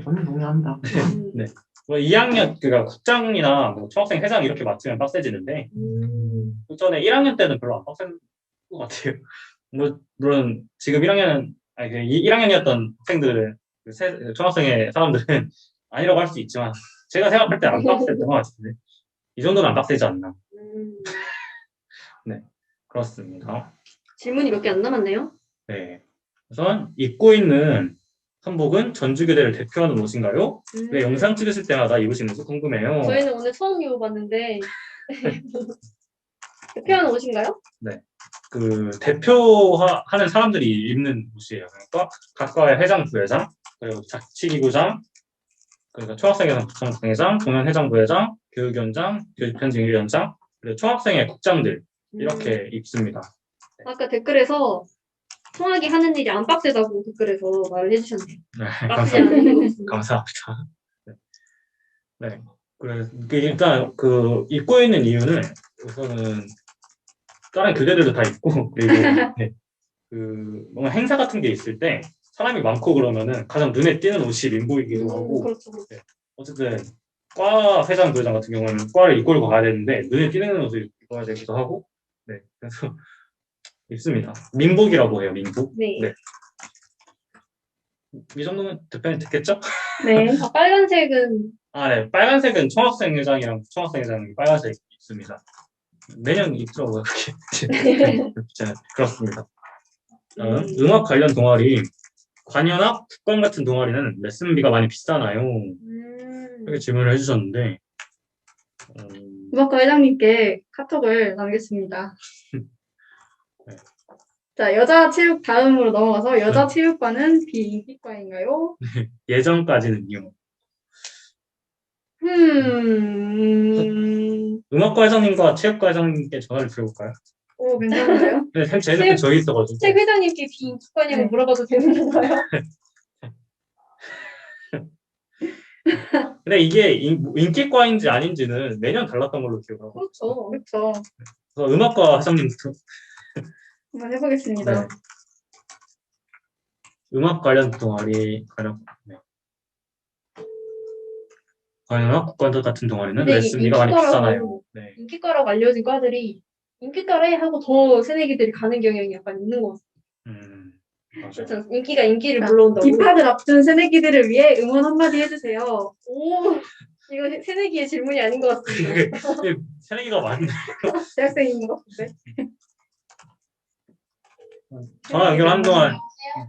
저는 동의합니다. 네. 뭐 2학년 그러니까 국장이나 뭐 총학생 회장 이렇게 맡으면 빡세지는데 그 전에 1학년 때는 별로 안 빡센 것 같아요. 물론 지금 1학년 아니 그 1학년이었던 학생들은 총학생의 사람들은 아니라고 할 수 있지만 제가 생각할 때 안 빡셌던 것 같은데 이 정도는 안 빡세지 않나. 네, 그렇습니다. 질문이 몇 개 안 남았네요. 네. 우선 입고 있는 한복은 전주교대를 대표하는 옷인가요? 왜 영상 찍으실 때마다 입으시는지 궁금해요. 저희는 오늘 처음 입어봤는데 대표하는 옷인가요? 네. 그 대표하는 사람들이 입는 옷이에요. 그러니까 각과의 회장, 부회장, 그리고 자치기구장, 그러니까 총학생회장, 부총학생회장, 동현회장, 부회장, 교육위원장, 교육편집위원장, 그리고 총학생회 국장들 이렇게 입습니다. 아까 댓글에서 통학이 하는 일이 안 빡세다고 댓글에서 말을 해주셨네요. 네, 빡세지 않은 것 같습니다. 감사합니다. 네. 네. 일단 그 입고 있는 이유는 우선은 다른 교대들도 다 있고 그리고 네, 그 뭔가 행사 같은 게 있을 때 사람이 많고 그러면은 가장 눈에 띄는 옷이 민복이기도 하고 그렇죠. 네, 어쨌든 과 회장 부회장 같은 경우는 과를 이끌고 가야 되는데 눈에 띄는 옷을 입어야 되기도 하고 네 그래서 입습니다. 민복이라고 해요. 민복. 네. 네. 이 정도면 대표님 됐겠죠? 네. 아, 빨간색은 네. 빨간색은 총학생회장이랑 부총학생회장이 빨간색 입습니다. 매년 입더라고요. 그렇게. 그렇습니다. 음악 관련 동아리, 관현악, 국관 같은 동아리는 레슨비가 많이 비싸나요? 이렇게 질문을 해주셨는데 음악과 회장님께 카톡을 남겼습니다. 네. 자, 여자 체육 다음으로 넘어가서 여자 체육과는 비인기과인가요? 예전까지는요. 음악과 회장님과 체육과 회장님께 전화를 드려볼까요? 오, 괜찮은데요? 네, 제 옆에 저희 있어가지고. 책 회장님께 비인기과냐고 네. 물어봐도 되는 건가요? 근데 이게 인기과인지 아닌지는 매년 달랐던 걸로 기억하고. 그렇죠. 그렇죠. 그래서 음악과 회장님부터. 한번 해보겠습니다. 네. 음악 관련 동아리, 네. 관현악, 국관도 같은 동아리는 근데 이게 레슨비가 많이 인기과라고, 비싸나요? 네. 인기과라고 알려진 과들이 인기과래 하고 더 새내기들이 가는 경향이 약간 있는 것 같아요. 맞아요. 그렇죠. 인기가 인기를 자, 불러온다고. 입학을 앞둔 새내기들을 위해 응원 한마디 해주세요. 오, 이거 새내기의 질문이 아닌 것 같습니다. 새내기가 많네. 대학생인 것 같은데. 전화 연결한 동안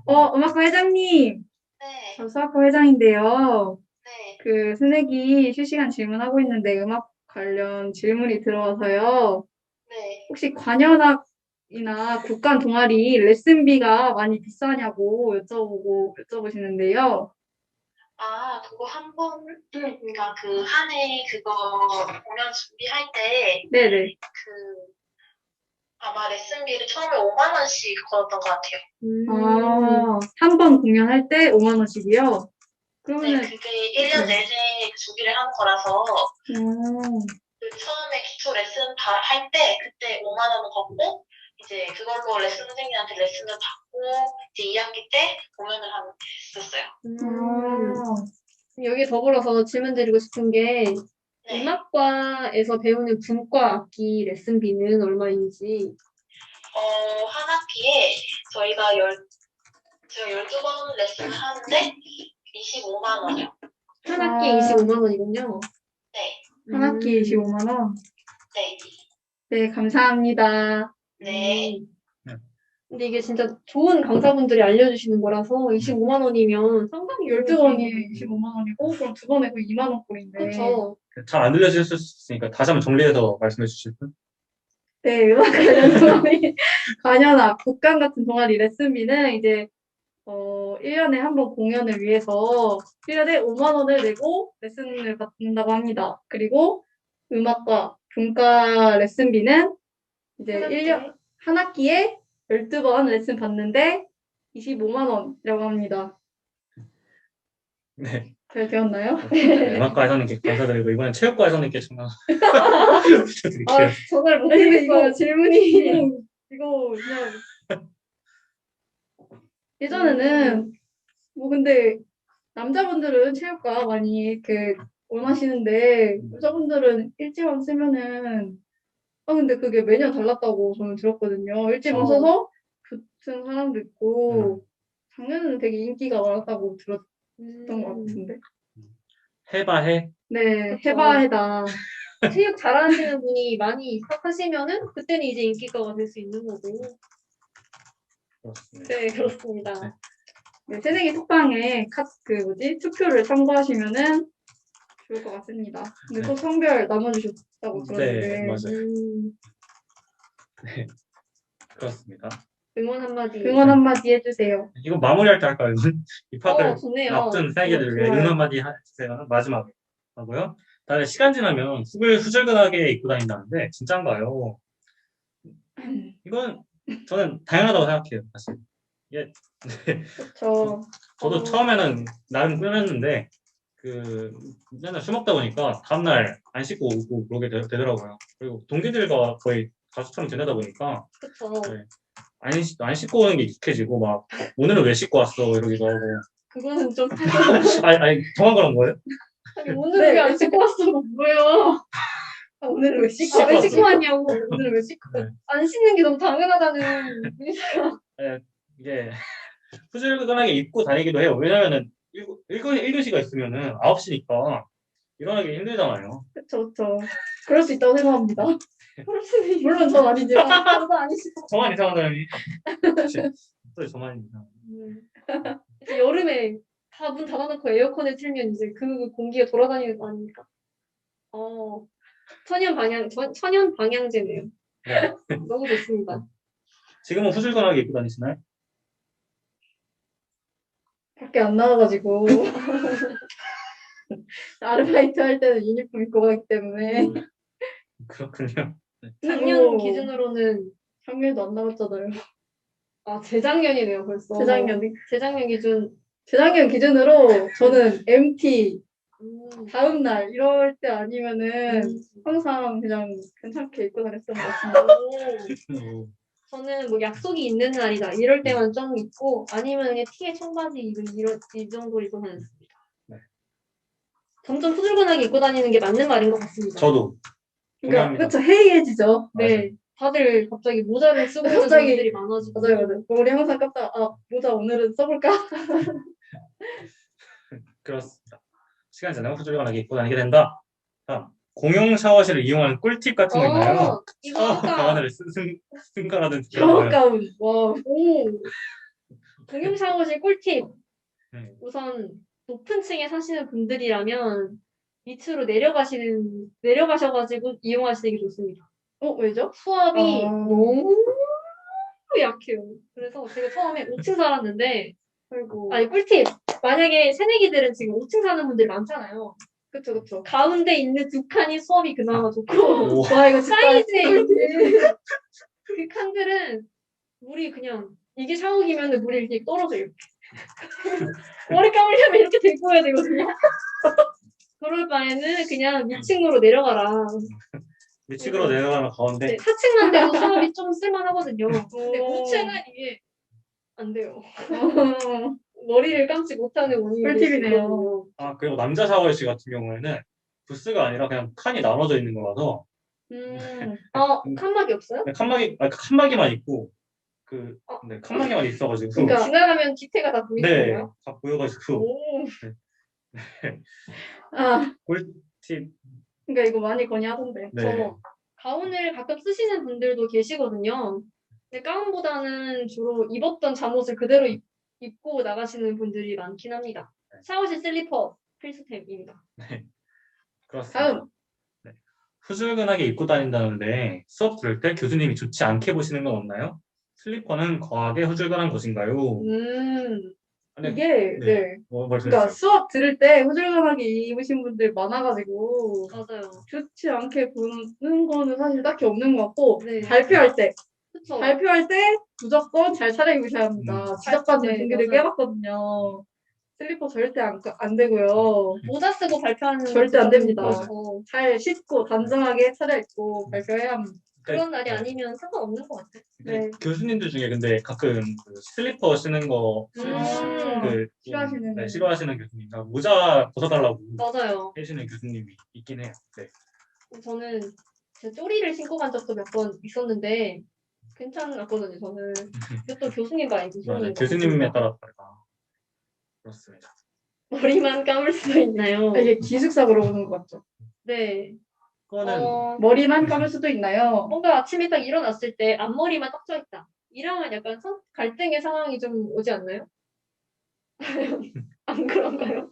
음악과 회장님. 네, 저 수학과 회장인데요. 네, 그 새내기 실시간 질문하고 있는데 음악 관련 질문이 들어와서요. 네. 혹시 관현악이나 국간 동아리 레슨비가 많이 비싸냐고 여쭤보시는데요. 아, 그거 한 번, 그러니까 그 한 해 그거 공연 준비할 때, 네네. 아마 레슨비를 처음에 5만 원씩 걸었던 것 같아요. 한 번 공연할 때 5만 원씩이요? 네, 그러면은, 그게 1년 내내 준비를 하는 거라서, 음, 그 처음에 기초 레슨 할 때, 그때 5만 원을 걷고, 이제 그걸로 레슨 선생님한테 레슨을 받고, 이제 2학기 때 공연을 했었어요. 여기 더불어서 질문 드리고 싶은 게 네. 음악과에서 배우는 분과 악기 레슨비는 얼마인지. 한 학기에 저희가 12번 레슨을 하는데 25만 원이요. 한 학기에 25만 원이군요. 네. 한 학기 25만 원? 네. 네, 감사합니다. 네. 근데 이게 진짜 좋은 강사분들이 알려주시는 거라서 25만 원이면 상당히 12번이 25만 원이고, 그럼 2번에 그 2만 원꼴인데. 그렇죠. 잘 안 들려주실 수 있으니까 다시 한번 정리해서 말씀해 주실 분? 네, 음악 관련 동아리, 관현악, 국감 같은 동아리 레슨비는 이제 1년에 한 번 공연을 위해서 1년에 5만 원을 내고 레슨을 받는다고 합니다. 그리고 음악과 분과 레슨비는 이제 한 학기에 12번 레슨 받는데 25만 원이라고 합니다. 네. 잘 되었나요? 음악과 회장님께 감사드리고 이번엔 체육과 회장님께 전화 부탁드릴게요. 전화를 못 아니, 근데 드리겠어요. 질문이. 이거 그냥 예전에는 뭐 근데 남자분들은 체육과 많이 원하시는데 여자분들은 일지만 쓰면은 근데 그게 매년 달랐다고 저는 들었거든요. 일지만 어. 써서 붙은 사람도 있고 작년에는 되게 인기가 많았다고 들었던 것 같은데. 해봐 해. 네, 그쵸. 해봐해다. 체육 잘하시는 분이 많이 하시면은 그때는 이제 인기가가 될 수 있는 거고. 그렇습니다. 네, 그렇습니다. 네. 네, 새내기 톡방에 투표를 참고하시면은 좋을 것 같습니다. 근데 네. 또 성별 나눠주셨다고 네, 들었는데 맞아요. 음, 그렇습니다. 응원 한마디. 응원 한마디 해주세요. 이거 마무리할 때 할까요? 이 파트를 좋네요. 앞둔 세계를 위해 좋아요. 응원 한마디 해주세요. 마지막에 하고요. 다음에 시간 지나면 후줄근하게 입고 다닌다는데 진짠가요? 이건 저는 당연하다고 생각해요. 사실. 이게 그렇죠. 저도 처음에는 나름 꾸몄는데 맨날 술 먹다 보니까 다음날 안 씻고 오고 그러게 되더라고요. 그리고 동기들과 거의 가족처럼 지내다 보니까 그쵸. 네. 안 씻고 오는 게 익숙해지고 막 오늘은 왜 씻고 왔어 이러기도 하고 그거는 좀. 아니 저만 그런 거예요? 아니, 오늘은 왜 안 씻고 왔어? 뭐예요? 오늘 왜 씻고 왜 씻고 씻고 왔냐고. 오늘 왜 씻고 네. 안 씻는 게 너무 당연하다는. 네, 이게 후줄근하게 입고 다니기도 해요. 왜냐면은 1교시가 있으면은 9시니까 일어나기 힘들잖아요. 그렇죠. 그럴 수 있다고 생각합니다. 그럴 수는 있 물론 전 아니지만 저도 아니시고. 저만 이상한 사람이. 또 저만 이상. 이제 여름에 다 문 닫아놓고 에어컨을 틀면 이제 그 공기가 돌아다니는 거 아닙니까? 천연 방향제네요. 네. 너무 좋습니다. 지금은 후줄근하게 입고 다니시나요? 밖에 안 나와가지고 아르바이트 할 때는 유니폼 입고 가기 때문에 그렇군요. 작년 오. 기준으로는 작년에도 안 나왔잖아요. 재작년이네요 벌써. 재작년 기준으로 저는 MT 음, 다음 날 이럴 때 아니면은 항상 그냥 괜찮게 입고 다녔던 것 같습니다. 오. 저는 뭐 약속이 있는 날이다 이럴 때만 좀 입고 아니면 그냥 티에 청바지 이 정도 입고 다녔습니다. 네. 점점 후줄근하게 입고 다니는 게 맞는 말인 것 같습니다. 저도 그러니까 동의합니다. 그쵸, 해이해지죠. 네, 다들 갑자기 모자를 쓰고 있는 갑자기 분들이 많아지고. 맞아요. 우리 항상 깜짝 모자 오늘은 써볼까? 그렇습니다. 시간 지나면 후줄근하게 입고 다니게 된다. 다음, 공용 샤워실을 이용하는 꿀팁 같은 거 있나요? 이거 샤워 아까 가운을 쓴 거라든지 그런 거요. 샤워가운. 와. 공용 샤워실 꿀팁. 네. 우선 높은 층에 사시는 분들이라면 밑으로 내려가셔가지고 이용하시는 게 좋습니다. 왜죠? 수압이 너무 약해요. 그래서 제가 처음에 5층 살았는데 아이고. 아니 꿀팁. 만약에 새내기들은 지금 5층 사는 분들 많잖아요. 그쵸. 가운데 있는 두 칸이 수압이 그나마 좋고 오. 와, 이거 진짜 사이즈에 있는 그 칸들은 물이 그냥 이게 샤워기면 물이 이렇게 떨어져요. 머리 감으려면 이렇게 들고 해야 되거든요. 그럴 바에는 그냥 밑층으로 내려가라. 밑으로 내려가면 가운데 네, 4층만 돼도 수압이 좀 쓸만하거든요. 근데 5층은 이게 안 돼요. 머리를 감지 못하는 원인이 꿀팁이네요. 그리고 남자 샤워실 같은 경우에는 부스가 아니라 그냥 칸이 나눠져 있는 거라서 칸막이 없어요? 칸막이만 있고 네, 칸막이만 있어가지고 그러니까 지나가면 기태가 다 보이는 네, 건가요? 다 보여가지고 오. 꿀팁 그러니까 이거 많이 건의하던데. 네. 가운을 가끔 쓰시는 분들도 계시거든요. 근데 가운보다는 주로 입었던 잠옷을 그대로 입고 나가시는 분들이 많긴 합니다. 샤워실 슬리퍼 필수템입니다. 그렇습니다. 다음. 네. 후줄근하게 입고 다닌다는데 수업 들을 때 교수님이 좋지 않게 보시는 건 없나요? 슬리퍼는 과하게 후줄근한 것인가요? 근데, 이게 네. 그러니까 수업 들을 때 후줄근하게 입으신 분들 많아가지고 맞아요. 좋지 않게 보는 거는 사실 딱히 없는 것 같고 네. 발표할 때 그쵸. 무조건 잘 차려입으셔야 합니다. 지적받는 네, 동기들 맞아요. 깨봤거든요. 슬리퍼 절대 안 되고요. 모자 쓰고 발표하는 절대 안 됩니다. 그렇죠. 잘 씻고 단정하게 차려입고 발표해야 합니다. 그런 날이 아니면 상관없는 것 같아. 네. 교수님들 중에 근데 가끔 그 슬리퍼 쓰는 거 그 싫어하시는. 네, 싫어하시는 교수님, 모자 벗어달라고 맞아요. 해주는 교수님이 있긴 해요. 네. 저는 제 쪼리를 신고 간 적도 몇 번 있었는데 괜찮았거든요. 저는 그것도 교수님과 아닌 맞아요. 교수님 교수님에 따라 다르다. 그렇습니다. 머리만 감을 수도 있나요? 이게 기숙사 그러는 것 같죠? 네. 그거는 머리만 감을 수도 있나요? 뭔가 아침에 딱 일어났을 때 앞머리만 딱 쪄있다. 이러면 약간 갈등의 상황이 좀 오지 않나요? 안 그런가요?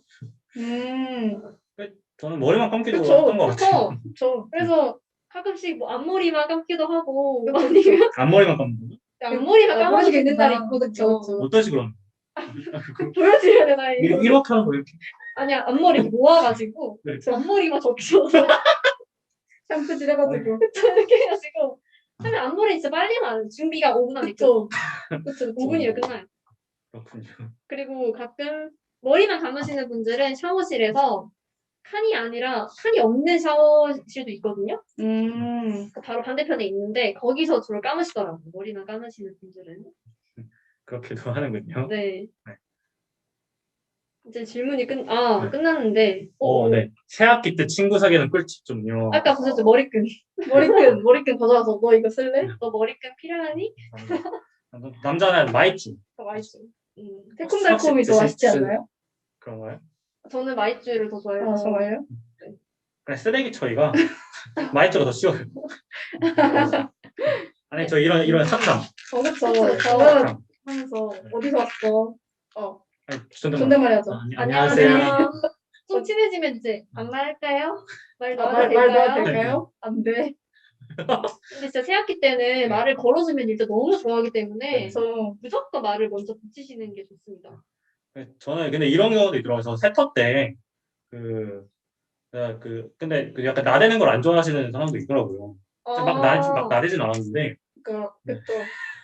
저는 머리만 감기도 그쵸, 했던 것 같아요. 저 그래서 가끔씩 뭐 앞머리만 감기도 하고 아니면 앞머리만 감는 거? 앞머리만 감을 수 있는 날이 그쵸, 있거든요. 그쵸. 어떤 식으로 하는 보여드려야 되나 이거? 이렇게 하는 거 이렇게. 아니야 앞머리 모아가지고 네. 앞머리만 적셔서 샴푸질 해가지고. 이렇게 해가지고 하면 앞머리 진짜 빨리 가요. 준비가 5분 안에 끝. 그쵸. 5분이면 끝나요. 그렇군요. 그리고 가끔 머리만 감으시는 분들은 샤워실에서 칸이 아니라 칸이 없는 샤워실도 있거든요. 그 바로 반대편에 있는데 거기서 주로 감으시더라고요. 머리만 감으시는 분들은. 그렇게도 하는군요. 네. 네. 이제 질문이 네. 끝났는데. 네. 새학기 때 친구 사귀는 꿀팁 좀요. 아까 보셨죠? 머리끈. 머리끈 가져와서 너 이거 쓸래? 너 머리끈 필요하니? 남자는 마이쮸. 더 맛있어. 새콤달콤이 더 맛있지 않나요? 그런가요? 저는 마이쮸를 더 좋아해요. 아, 정말요? 그냥 쓰레기 처리가 마이쮸가 더 쉬워요. 아니 저 이런 상상. 그쵸. 상상. 하면서 어디서 왔어? 아니, 존댓말. 존댓말 하죠. 안녕하세요. 좀 친해지면 이제 안 말할까요? 말 말 넣어도 놔도 될까요? 될까요? 안 돼. 근데 진짜 새학기 때는 말을 걸어주면 일단 너무 좋아하기 때문에 그래서 무조건 말을 먼저 붙이시는 게 좋습니다. 저는 근데 이런 경우도 있더라고요. 세터 때 근데 그 약간 나대는 걸 안 좋아하시는 사람도 있더라고요. 막 나대진 않았는데. 그러니까 그쵸.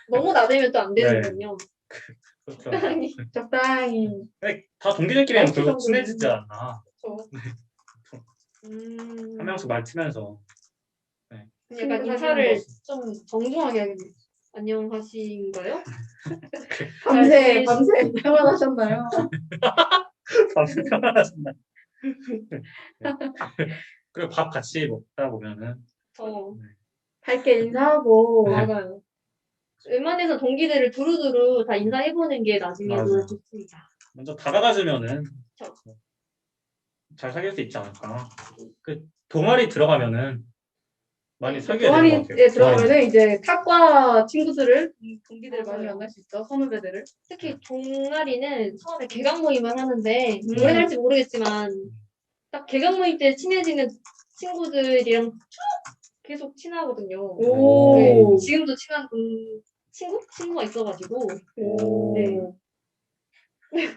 너무 나대면 또 안 되는군요. 그렇죠. 적당히. 근데 다 동기들끼리는 말투 결국 정도는- 친해지지 않나. 그쵸. 한 명씩 말 치면서. 약간 인사를 좀 정중하게 하겠네요. 안녕하신가요? 밤새 평안하셨나요? 밤새 편안하셨나. 그리고 밥 같이 먹다 보면은 밝게 인사하고. 네. 맞아요. 웬만해서 동기들을 두루두루 다 인사해보는 게 나중에도 맞아요. 좋습니다. 먼저 다가가주면은 그쵸. 잘 사귈 수 있지 않을까. 그 동아리 들어가면은 많이 사귀어야 되는 것 같아요. 동아리에 들어가면은 이제 탁과 친구들을 동기들을 많이 만날 수 있죠. 선후배들을. 특히 동아리는 처음에 개강 모임을 하는데 오래 할지 모르겠지만 딱 개강 모임 때 친해지는 친구들이랑 쭉 계속 친하거든요. 오. 네, 지금도 친한 친구가 있어가지고 오. 네.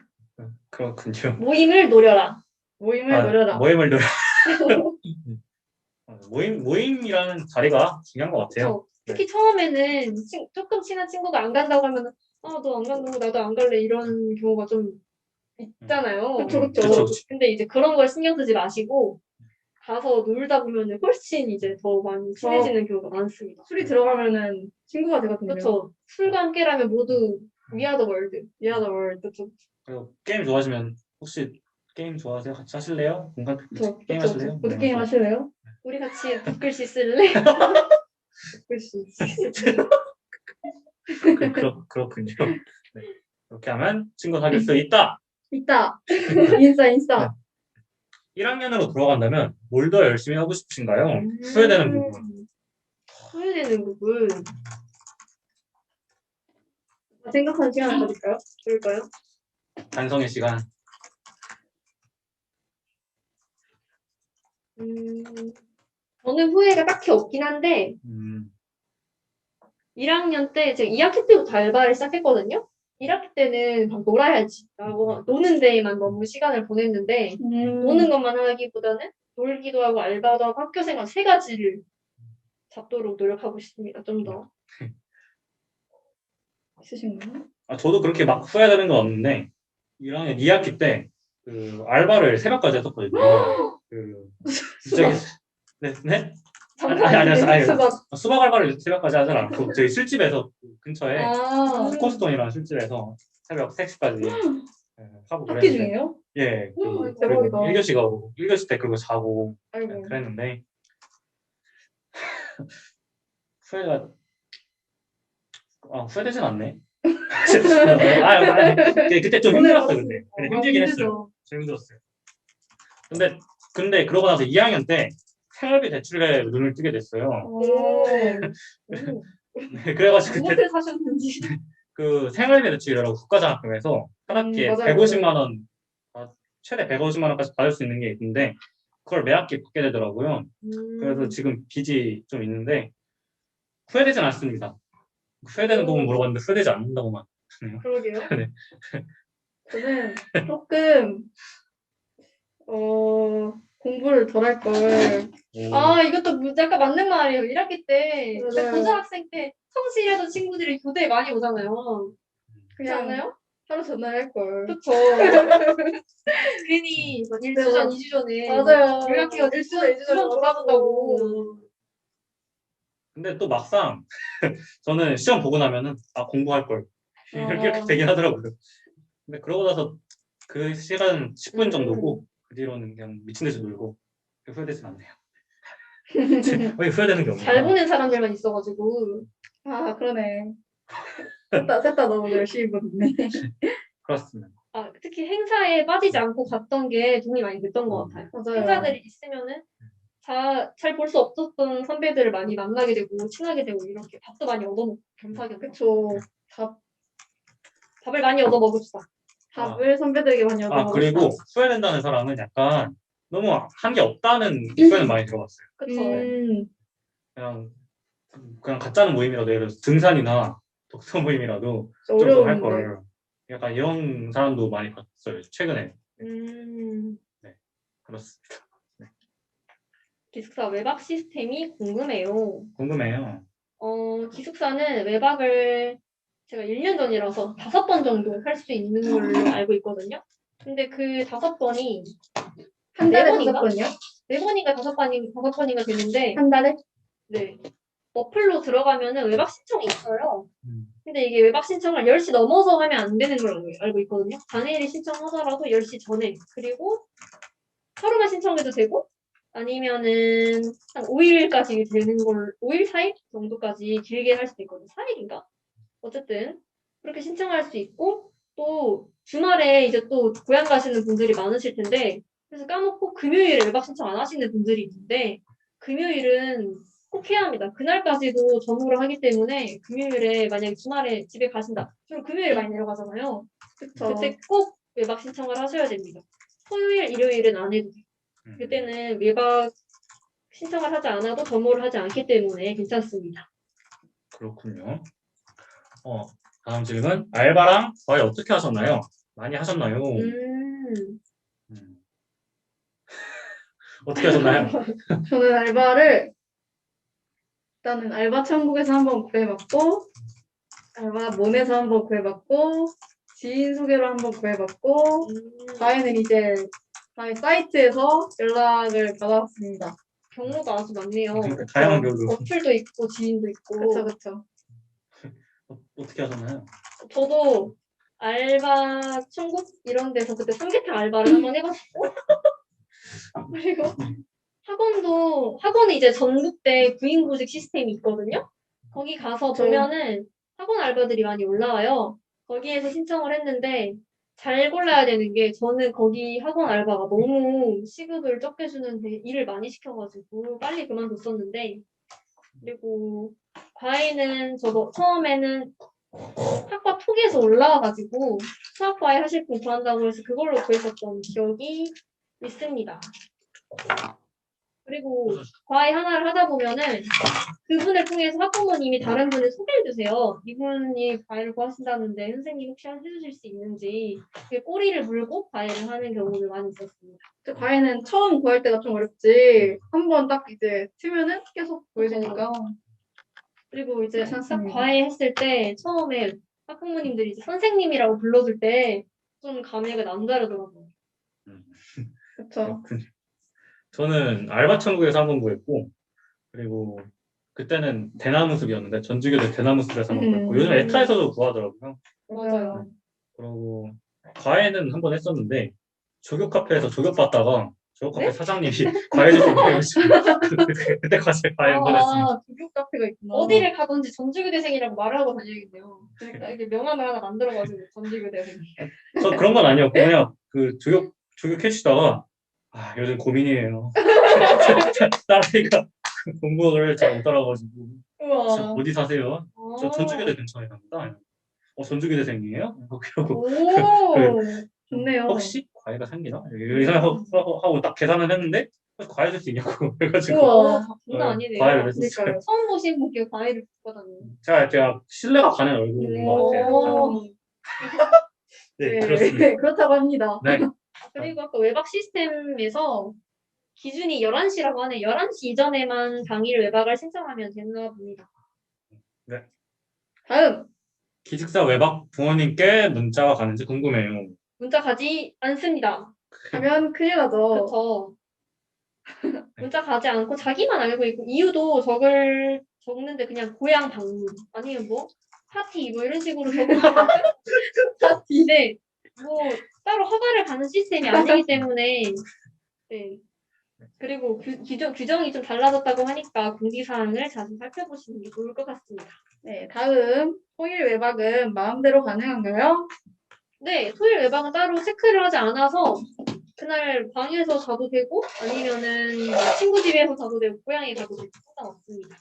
그렇군요. 모임을 노려라. 모임을 노려라. 모임을 노려. 모임이라는 자리가 중요한 것 같아요. 특히 처음에는 조금 친한 친구가 안 간다고 하면 너 안 간다고 나도 안 갈래 이런 경우가 좀 있잖아요. 그쵸. 그쵸. 근데 이제 그런 걸 신경 쓰지 마시고 가서 놀다 보면 훨씬 이제 더 많이 친해지는 경우가 많습니다. 술이 들어가면은 친구가 되거든요. 그렇죠. 술과 함께라면 모두 We are the world. We are the world. 그렇죠. 그리고 게임 좋아하시면 혹시 게임 좋아하세요? 같이 하실래요? 공간 게임 그쵸. 하실래요? 보드 게임 하실래요? 우리 같이 붓글씨 쓸래? 붓글씨. 그렇군요. 네. 이렇게 하면 친구 사귈 수 있다. 있다. 인싸. 1학년으로 들어간다면 뭘 더 열심히 하고 싶으신가요? 후회되는 부분. 후회되는 부분. 생각하는 시간을 가질까요? 그럴까요? 반성의 시간. 저는 후회가 딱히 없긴 한데 1학년 때 제가 2학기 때부터 알바를 시작했거든요. 1학기 때는 막 놀아야지 라고 노는 데에만 너무 시간을 보냈는데 노는 것만 하기보다는 놀기도 하고 알바도 하고 학교 생활 세 가지를 잡도록 노력하고 싶습니다. 좀 더. 있으신가요? 저도 그렇게 막 후회되는 건 없는데 1학년 2학기 때 그 알바를 새벽까지 했었거든요. 네? 아니, 수박. 수박 알바를 새벽까지 하진 않고 저희 술집에서 근처에 아, 코스톤이라는 술집에서 새벽 3시까지 하고 학기 그랬는데 중에요? 예, 그리고 대박이다. 1교시 가고 1교시 때 그리고 자고 아이고. 그랬는데 후회가 후회되진 않네. 그때 좀 힘들었어요. 근데 힘들긴 했어요. 좀 힘들었어요. 근데 그러고 나서 2학년 때 생활비 대출에 눈을 뜨게 됐어요. 오. 네, 그래가지고 그때 무엇을 사셨는지. 그 생활비 대출이라고 국가장학금에서 한 학기에 맞아요, 150만 원, 최대 150만 원까지 받을 수 있는 게 있는데 그걸 매 학기 받게 되더라고요. 그래서 지금 빚이 좀 있는데 후회되진 않습니다. 후회되는 부분 물어봤는데 후회되지 않는다고만 하네요. 그러게요. 네. 저는 조금 공부를 덜 할 걸. 아, 이것도 약간 맞는 말이에요. 1학기 때, 맞아요. 고등학생 때 성실하던 친구들이 교대에 많이 오잖아요. 그렇지 그냥 않아요? 하루 전날 할 걸. 그쵸. 괜히 막 1주 전, 2주 전에 맞아요. 1학기가 1주 전 돌아간다고. 근데 또 막상 저는 시험 보고 나면은 공부할 걸 이렇게 되긴 하더라고요. 근데 그러고 나서 그 시간 10분 정도고 그 뒤로는 그냥 미친 듯이 놀고 후회되진 않네요. 왜 후회되는 게 없나? 잘 보낸 사람들만 있어가지고. 아, 그러네. 셋다 너무 열심히 보네. 그렇습니다. 특히 행사에 빠지지 않고 갔던 게 도움이 많이 됐던 것 같아요. 맞아요. 행사들이 있으면은 잘 볼 수 없었던 선배들을 많이 만나게 되고 친하게 되고 이렇게 밥도 많이 얻어먹고 겸사겸사. 그쵸. 밥을 많이 얻어먹읍시다. 밥을 선배들에게 많이 얻어먹었다. 그리고 후회된다는 사람은 약간 너무 한 게 없다는 표현을 많이 들어봤어요. 그쵸. 그냥 가짜는 모임이라도 예를 들어서 등산이나 독서 모임이라도 좀 더 할 어려운데. 걸. 약간 이런 사람도 많이 봤어요. 최근에. 네, 그렇습니다. 기숙사 외박 시스템이 궁금해요. 궁금해요. 기숙사는 외박을 제가 1년 전이라서 5번 정도 할 수 있는 걸로 알고 있거든요. 근데 그 5번이 한 달에 네 번인가? 5번이요? 4번인가 5번인가 되는데 한 달에? 네. 어플로 들어가면은 외박 신청이 있어요. 근데 이게 외박 신청을 10시 넘어서 하면 안 되는 걸로 알고 있거든요. 당일에 신청하더라도 10시 전에. 그리고 하루만 신청해도 되고 아니면은 한 5일까지 되는 5일, 4일 정도까지 길게 할 수도 있거든요. 4일인가? 어쨌든 그렇게 신청할 수 있고 또 주말에 이제 또 고향 가시는 분들이 많으실 텐데 그래서 까먹고 금요일에 외박 신청 안 하시는 분들이 있는데 금요일은 꼭 해야 합니다. 그날까지도 전후를 하기 때문에 금요일에 만약에 주말에 집에 가신다. 주로 금요일에 많이 내려가잖아요. 그쵸. 그때 꼭 외박 신청을 하셔야 됩니다. 토요일, 일요일은 안 해도 돼요. 그때는 외박 신청을 하지 않아도 전후를 하지 않기 때문에 괜찮습니다. 그렇군요. 다음 질문. 알바랑 과외 어떻게 하셨나요? 많이 하셨나요? 어떻게 하셨나요? 저는 알바를 일단은 알바 천국에서 한번 구해봤고 알바몬에서 한번 구해봤고 지인 소개로 한번 구해봤고 과외는 이제 과외 사이트에서 연락을 받아왔습니다. 경로가 아주 많네요. 다양한 경로. 어플도 있고 지인도 있고. 그쵸. 어떻게 하셨나요? 저도 알바 천국 이런 데서 그때 삼계탕 알바를 한번 해봤고 그리고 학원은 이제 전국대 구인구직 시스템이 있거든요. 거기 가서 보면은 학원 알바들이 많이 올라와요. 거기에서 신청을 했는데 잘 골라야 되는 게 저는 거기 학원 알바가 너무 시급을 적게 주는데 일을 많이 시켜가지고 빨리 그만뒀었는데 그리고 과외는 저도 처음에는 학과 톡에서 올라와가지고 수학 과외 하실 분 구한다고 해서 그걸로 구했었던 기억이 있습니다. 그리고 과외 하나를 하다 보면은 그분을 통해서 학부모님이 다른 분을 소개해 주세요. 이분이 과외를 구하신다는데 선생님 혹시 해주실 수 있는지 그 꼬리를 물고 과외를 하는 경우도 많이 있었습니다. 과외는 처음 구할 때가 좀 어렵지 한번 딱 이제 트면은 계속 보여주니까. 그리고 이제 딱 괜찮습니다. 과외 했을 때 처음에 학부모님들이 이제 선생님이라고 불러줄 때 좀 감회가 남다르더라고요. 그쵸. 저는 알바 천국에서 한번 구했고 그리고 그때는 대나무 숲이었는데 전주교대 대나무 숲에서 먹고 요즘 음. 에타에서도 구하더라고요. 맞아요. 그리고 과외는 한 번 했었는데 조교 카페에서 조교 받다가 조교 카페 사장님이 과외 좀 보내주시고 그때 과제 과외 한 번 했습니다. 아, 교육 카페가 있구나. 어디를 가든지 전주교대생이라고 말을 하고 다녀야겠네요. 그러니까 이렇게 명함을 하나 만들어가지고 전주교대생. 저 그런 건 아니었고 그냥 그 조교 캐치다가 아 요즘 고민이에요. 딸아이가 공부를 잘 못 따라가지고 우와. 어디 사세요? 저 어. 전주교대 근처에 삽니다. 전주교대생이에요? 그러고 오, 좋네요. 혹시 과외가 생기나? 이렇게 생각하고 딱 계산을 했는데 과외 줄 수 있냐고 그래가지고 우와. 장난 아니네요. 과외를 했었어요. 그러니까요. 처음 보신 분께 과외를 받다니. 제가 신뢰가 가는 얼굴인 것 같아요. 오. 네, 그렇습니다. 그렇다고 합니다. 네. 그리고 아까 외박 시스템에서 기준이 11시라고 하네. 11시 이전에만 당일 외박을 신청하면 되나 봅니다. 다음, 기숙사 외박 부모님께 문자가 가는지 궁금해요. 문자 가지 않습니다. 하면 큰일 나죠. 그쵸. 문자 가지 않고 자기만 알고 있고 이유도 적는데 그냥 고향 방문 아니면 뭐 파티 뭐 이런 식으로 적어놓고 파티인데 뭐 따로 허가를 받는 시스템이 아니기 때문에 네. 그리고 규정이 좀 달라졌다고 하니까 공지사항을 자주 살펴보시는 게 좋을 것 같습니다. 네, 다음, 통일 외박은 마음대로 가능한가요? 네, 토요일 외박은 따로 체크를 하지 않아서 그날 방에서 자도 되고 아니면은 뭐 친구 집에서 자도 되고 고향에 가도 되고 상관없습니다.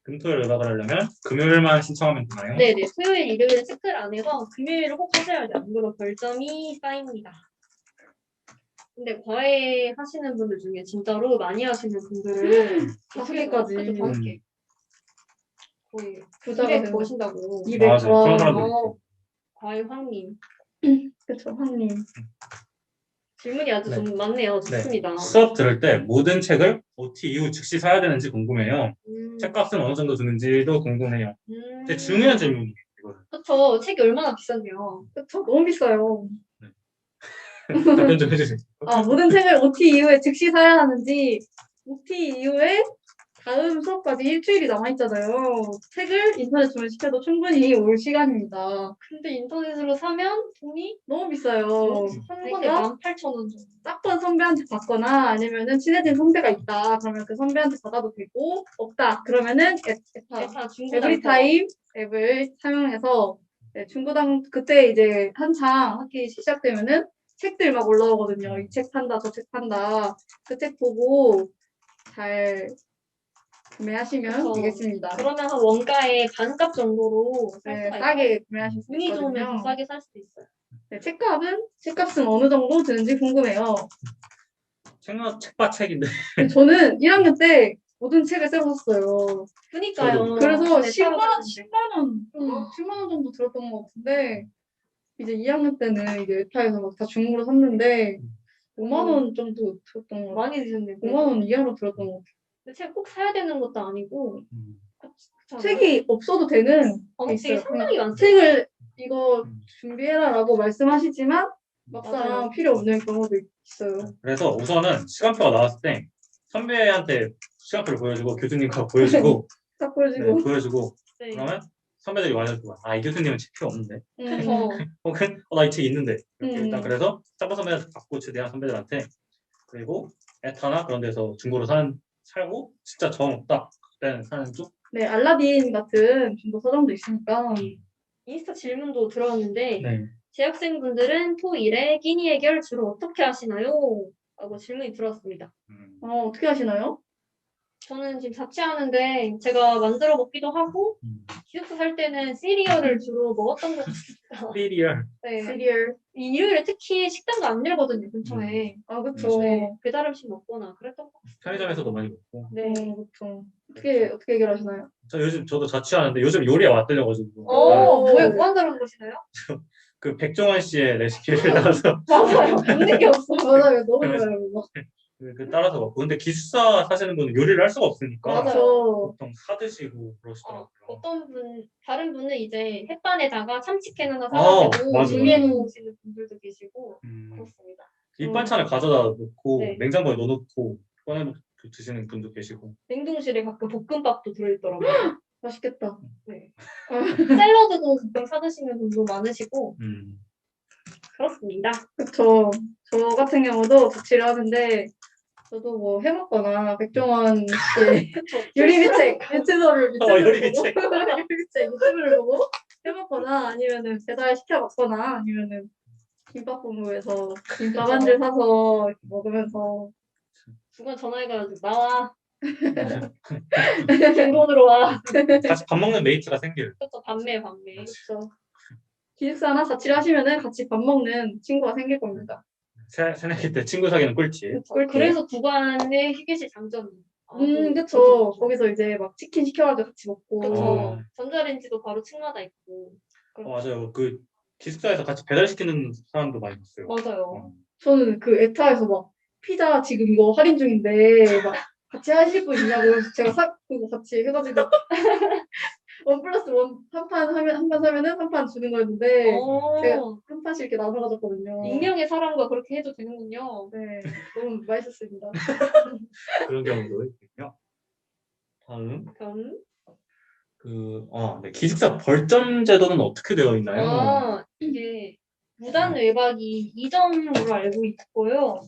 금토일 외박을 하려면 금요일만 신청하면 되나요? 네네, 토요일, 일요일은 체크를 안 해서 금요일을 꼭 하셔야 돼요. 안 그러면 별점이 쌓입니다. 근데 과외 하시는 분들 중에 진짜로 많이 하시는 분들은 5개까지. 그죠, 5개. 거의 부자가 200 되는 버신다고. 200. 맞아요. 와. 그런 사람들 어, 있죠. 과외 황님. 그쵸, 황님. 질문이 아주 네. 좀 많네요. 좋습니다. 수업 들을 때 모든 책을 OT 이후 즉시 사야 되는지 궁금해요. 책값은 어느 정도 드는지도 궁금해요. 되게 중요한 질문이에요. 이거는. 그쵸. 책이 얼마나 비싼데요. 그쵸, 너무 비싸요. 답변 좀 해주세요. 아, 모든 책을 OT 이후에 즉시 사야 하는지, OT 이후에 다음 수업까지 일주일이 남아있잖아요. 책을 인터넷 주문시켜도 충분히 올 시간입니다. 근데 인터넷으로 사면 돈이 너무 비싸요. 한 권에 그러니까 18,000원 정도. 짝던 선배한테 받거나 아니면은 친해진 선배가 있다. 그러면 그 선배한테 받아도 되고, 없다. 그러면은 에타, 다 중고등학교. 에브리타임 앱을 사용해서 네, 중고등 그때 이제 한창 학기 시작되면은 책들 막 올라오거든요. 이 책 판다, 저 책 판다. 그 책 보고 잘 구매하시면 그쵸. 되겠습니다. 그러면 한 원가의 반값 정도로 살 네, 수가 싸게 구매하실 수 운이 좋으면 더 있거든요. 싸게 살 수도 있어요. 네, 책값은 어느 정도 드는지 궁금해요. 책밭 책인데. 저는 1학년 때 모든 책을 새로 샀어요. 그니까요. 그래서 네, 10만 따로 원, 10만 원 정도 들었던 것 같은데 이제 2학년 때는 이제 에타에서 막 다 중고로 샀는데 5만 원 정도 들었던 것 같아요. 많이 드셨네요. 5만 원 이하로 들었던 것 같아요. 책 꼭 사야 되는 것도 아니고 그쵸? 책이 없어도 되는 게 방법들이 있어요. 상당히 많죠. 책을 이거 준비해라라고 말씀하시지만 막상 맞아요. 필요 없는 경우도 있어요. 그래서 우선은 시간표가 나왔을 때 선배한테 시간표를 보여주고 교수님과 보여주고 딱 네, 보여지고. 보여주고 네. 그러면 선배들이 말해주고 아 이 교수님은 책 필요 없는데 그쵸. 혹은 나 이 책 있는데 이렇게 음. 일단 그래서 짬바 선배한테 받고 최대한 선배들한테 그리고 에타나 그런 데서 중고로 살고 진짜 정 없다 그때는 사는 쪽. 네, 알라딘 같은 중고 서점도 있으니까. 인스타 질문도 들어왔는데 네. 재학생분들은 토1에 끼니 해결 주로 어떻게 하시나요? 라고 질문이 들어왔습니다. 어떻게 하시나요? 저는 지금 자취하는데 제가 만들어 먹기도 하고 기숙사 살 때는 시리얼을 주로 먹었던 것 같습니다. 시리얼. 네. 시리얼. 일요일에 특히 식당도 안 열거든요, 근처에. 아, 그쵸. 네. 배달 음식 먹거나 그랬던 것 같아요. 편의점에서도 많이 먹고. 네. 그쵸. 어떻게 해결하시나요? 저도 자취하는데 요즘 요리에 맛들려가지고 뭐에 무한다는 것이나요? 그 백종원 씨의 레시피를 따라서 맞아요. 없는 게 없어. 맞아요. 너무 좋아요. 그거. 그 따라서 먹고 근데 기숙사 사시는 분은 요리를 할 수가 없으니까 맞아요. 보통 사 드시고 그러시더라고요. 다른 분은 이제 햇반에다가 참치캔 하나 맞아요. 사가지고 준비해 놓으시는 분들도 계시고 그렇습니다. 밑반찬을 가져다 놓고 네. 냉장고에 넣어놓고 꺼내 드시는 분도 계시고. 냉동실에 가끔 볶음밥도 들어있더라고요. 맛있겠다. 네. 샐러드도 가끔 사드시는 분도 많으시고 그렇습니다. 그쵸. 저 같은 경우도 자취를 하는데 저도 뭐 해먹거나 백종원 씨의 요리비책 유튜브를 요리비책. 요리비책 유튜브를 보고 해먹거나 아니면은 배달 시켜 먹거나 아니면은 김밥 본부에서 김밥 한 줄 사서 먹으면서 누가 전화해가지고 나와. 빈곤으로 와. 같이 밥 먹는 메이트가 생겨요. 그렇죠. 밤매. 그렇죠. 기숙사나 자취를 하시면은 같이 밥 먹는 친구가 생길 겁니다. 새내기 때 친구 사귀는 꿀팁. 그렇죠. 그래서 구간의 휴게실 장점이에요. 그쵸. 거기서 이제 막 치킨 시켜가지고 같이 먹고. 그쵸. 전자레인지도 바로 층마다 있고. 맞아요. 그 기숙사에서 같이 배달시키는 사람도 많이 봤어요. 맞아요. 저는 그 에타에서 막 피자 지금 이거 할인 중인데 막 같이 하실 분 있냐고 그래서 제가 사고 같이 해가지고 1+1 한 판 하면 한 판 사면은 한 판 주는 거였는데 제가 한 판씩 이렇게 나눠 가졌거든요. 익명의 사람과 그렇게 해도 되는군요. 네, 너무 맛있었습니다. 그런 경우도 있군요. 다음 네. 기숙사 벌점 제도는 어떻게 되어 있나요? 이게 무단 외박이 2점으로 알고 있고요.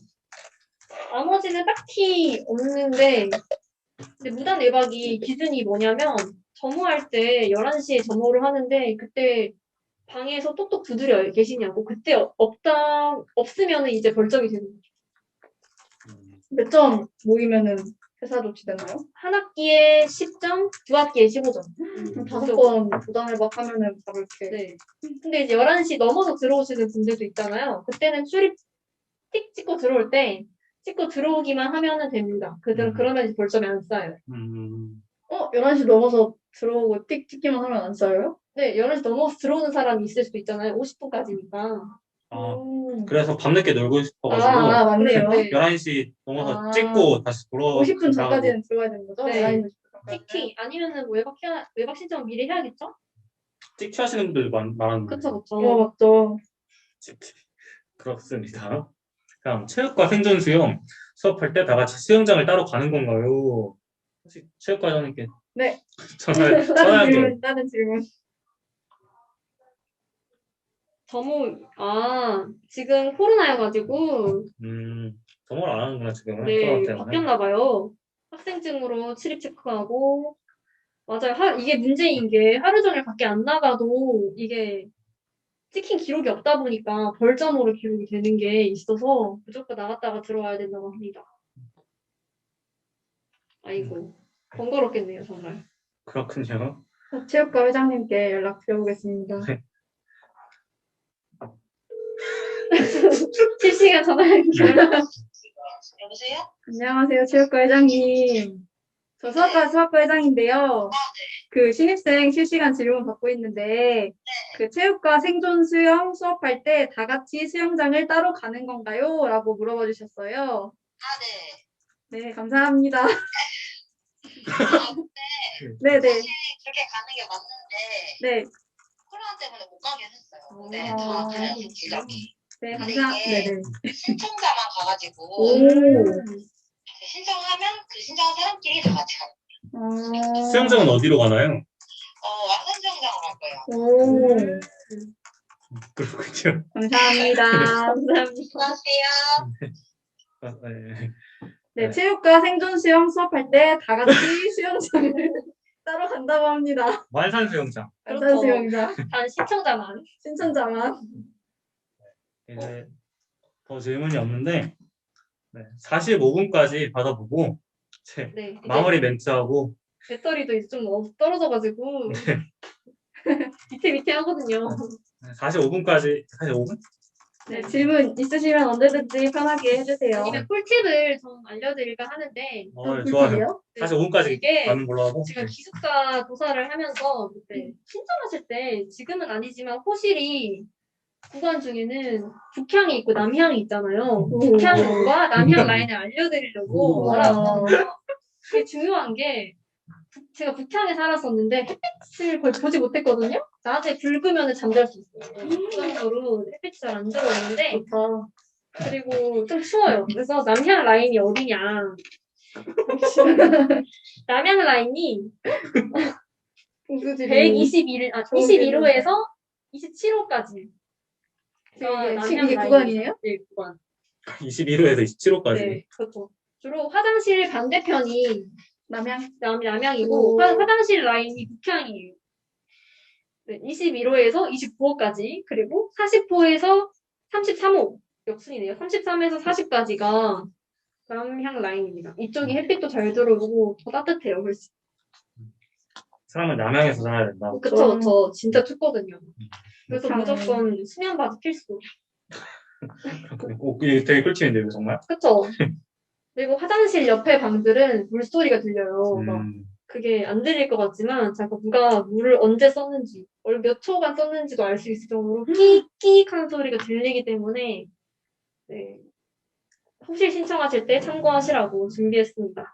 나머지는 딱히 없는데 근데 무단 외박이 기준이 뭐냐면 점호할 때 11시에 점호를 하는데 그때 방에서 똑똑 두드려 계시냐고 그때 없으면은 이제 벌점이 되는 거죠. 몇 점 모이면은 회사 조치되나요? 한 학기에 10점, 두 학기에 15점. 5번 무단 외박하면은 바로 이렇게. 네. 근데 이제 11시 넘어서 들어오시는 분들도 있잖아요. 그때는 출입 틱 찍고 들어올 때 찍고 들어오기만 하면은 됩니다. 그러면 이제 벌점이 안 쌓여요. 11시 넘어서 들어오고 띡 찍기만 하면 안 쌓여요? 네, 11시 넘어서 들어오는 사람이 있을 수도 있잖아요. 50분까지니까. 그래서 밤늦게 놀고 싶어가지고 맞네요. 네. 11시 넘어서 찍고 다시 돌아오고 50분 전까지는 들어가야 되는 거죠? 네. 11시 50분 전까지. TT 아니면은 뭐 외박 신청 미리 해야겠죠? 찍튀 하시는 분들 많았는데. 그쵸. 맞죠. 그렇습니다. 다음 체육과 생존 수영 수업할 때 다 같이 수영장을 따로 가는 건가요? 혹시 체육과장님께 네. 전화할게요. 다른 질문. 지금 코로나여가지고 점호를 안 하는구나 지금. 네, 바뀌었나봐요. 학생증으로 출입 체크하고 맞아요. 이게 문제인 게 하루 종일 밖에 안 나가도 이게 찍힌 기록이 없다 보니까 벌점으로 기록이 되는 게 있어서 무조건 나갔다가 들어와야 된다고 합니다. 아이고 번거롭겠네요 정말. 그렇군요. 체육과 회장님께 연락 드려보겠습니다. 실시간 전화 연결. 여보세요? 안녕하세요, 체육과 회장님. 저 수학과 회장인데요. 그 신입생 실시간 질문 받고 있는데 그 체육과 생존 수영 수업할 때 다 같이 수영장을 따로 가는 건가요? 라고 물어봐 주셨어요. 네. 네, 감사합니다. 근데 네네. 사실 그렇게 가는 게 맞는데 네, 코로나 때문에 못 가긴 했어요. 근데 아, 다 가요, 지적이. 네, 근데 네네. 신청자만 가가지고 오. 신청하면 그 신청한 사람끼리 다 같이 가요. 수영장은 어디로 가나요? 완산수영장으로 갈 거예요. 오. 그렇군요. 감사합니다. 안녕하세요. 네. 네, 체육과 생존 수영 수업할 때 다 같이 수영장을 따로 간다고 합니다. 완산 수영장. 완산 수영장. 단 신청자만. 신청자만. 이제 더 질문이 없는데 45분까지 받아보고 이제 네. 이제 마무리 멘트하고 배터리도 이제 좀 떨어져가지고 밑에 하거든요. 45분까지 45분? 네, 질문 있으시면 언제든지 편하게 해주세요. 아니면 꿀팁을 좀 알려드릴까 하는데 네, 꿀팁이요? 좋아요. 네. 45분까지 이게 가는 걸로 하고. 제가 기숙사 조사를 하면서 그때 신청하실 때 지금은 아니지만 호실이 구간 중에는 북향이 있고 남향이 있잖아요. 북향과 남향 라인을 알려드리려고 알아봤거든요. 그게 중요한 게 제가 북향에 살았었는데 햇빛을 거의 보지 못했거든요. 낮에 붉으면 잠잘 수 있어요. 그 정도로 햇빛이 잘 안 들어오는데 그리고 좀 추워요. 그래서 남향 라인이 어디냐 남양 라인이 공수집이 21호에서 27호까지. 이게 구간이에요? 네, 구간. 21호에서 27호까지. 네, 그렇죠. 주로 화장실 반대편이 남양? 남양이고 오. 화장실 라인이 북향이에요. 네, 21호에서 29호까지 그리고 40호에서 33호 역순이네요. 33에서 40까지가 남향 라인입니다. 이쪽이 햇빛도 잘 들어오고 더 따뜻해요, 훨씬. 사람은 남양에서 살아야 된다. 그쵸, 저 진짜 춥거든요. 그래서 북향. 무조건 수면 바지 필수. 이게 되게 꿀팁인데요, 정말? 그쵸? 그리고 화장실 옆에 방들은 물소리가 들려요. 막 음, 그게 안 들릴 것 같지만 자꾸 누가 물을 언제 썼는지 몇 초간 썼는지도 알 수 있을 정도로 끼익 하는 소리가 들리기 때문에 네. 혹시 신청하실 때 참고하시라고 준비했습니다.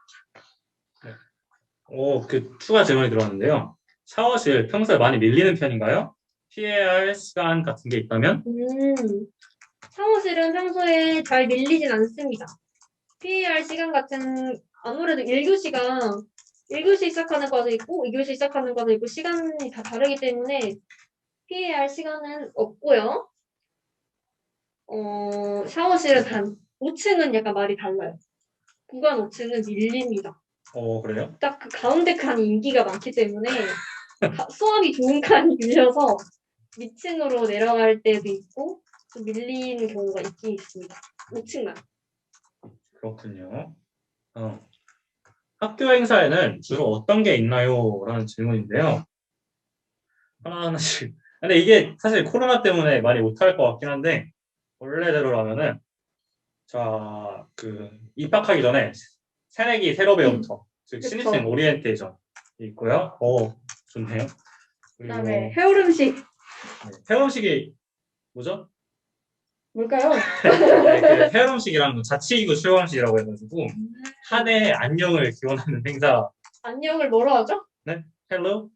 그 추가 질문이 들어왔는데요. 샤워실 평소에 많이 밀리는 편인가요? 피해야 할 시간 같은 게 있다면? 샤워실은 평소에 잘 밀리진 않습니다. 피해야 할 시간 같은 아무래도 1교시 시작하는 과도 있고 2교시 시작하는 과도 있고 시간이 다 다르기 때문에 피해야 할 시간은 없고요. 샤워실은 단 5층은 약간 말이 달라요. 구간 5층은 밀립니다. 그래요? 딱 그 가운데 칸이 인기가 많기 때문에 수압이 좋은 칸이 밀려서 밑층으로 내려갈 때도 있고 좀 밀리는 경우가 있긴 있습니다. 5층만. 그렇군요. 학교 행사에는 주로 어떤 게 있나요? 라는 질문인데요. 하나하나씩. 근데 이게 사실 코로나 때문에 많이 못할 것 같긴 한데, 원래대로라면은, 자, 입학하기 전에 새내기 새로 배움터, 즉, 그쵸. 신입생 오리엔테이션이 있고요. 좋네요. 그다음에 그리고 해올 음식 회음식이 뭐죠? 뭘까요? 네, 회음식이랑 자치기구 출범식이라고 해가지고, 한 해 안녕을 기원하는 행사. 안녕을 뭐로 하죠? 네? 헬로?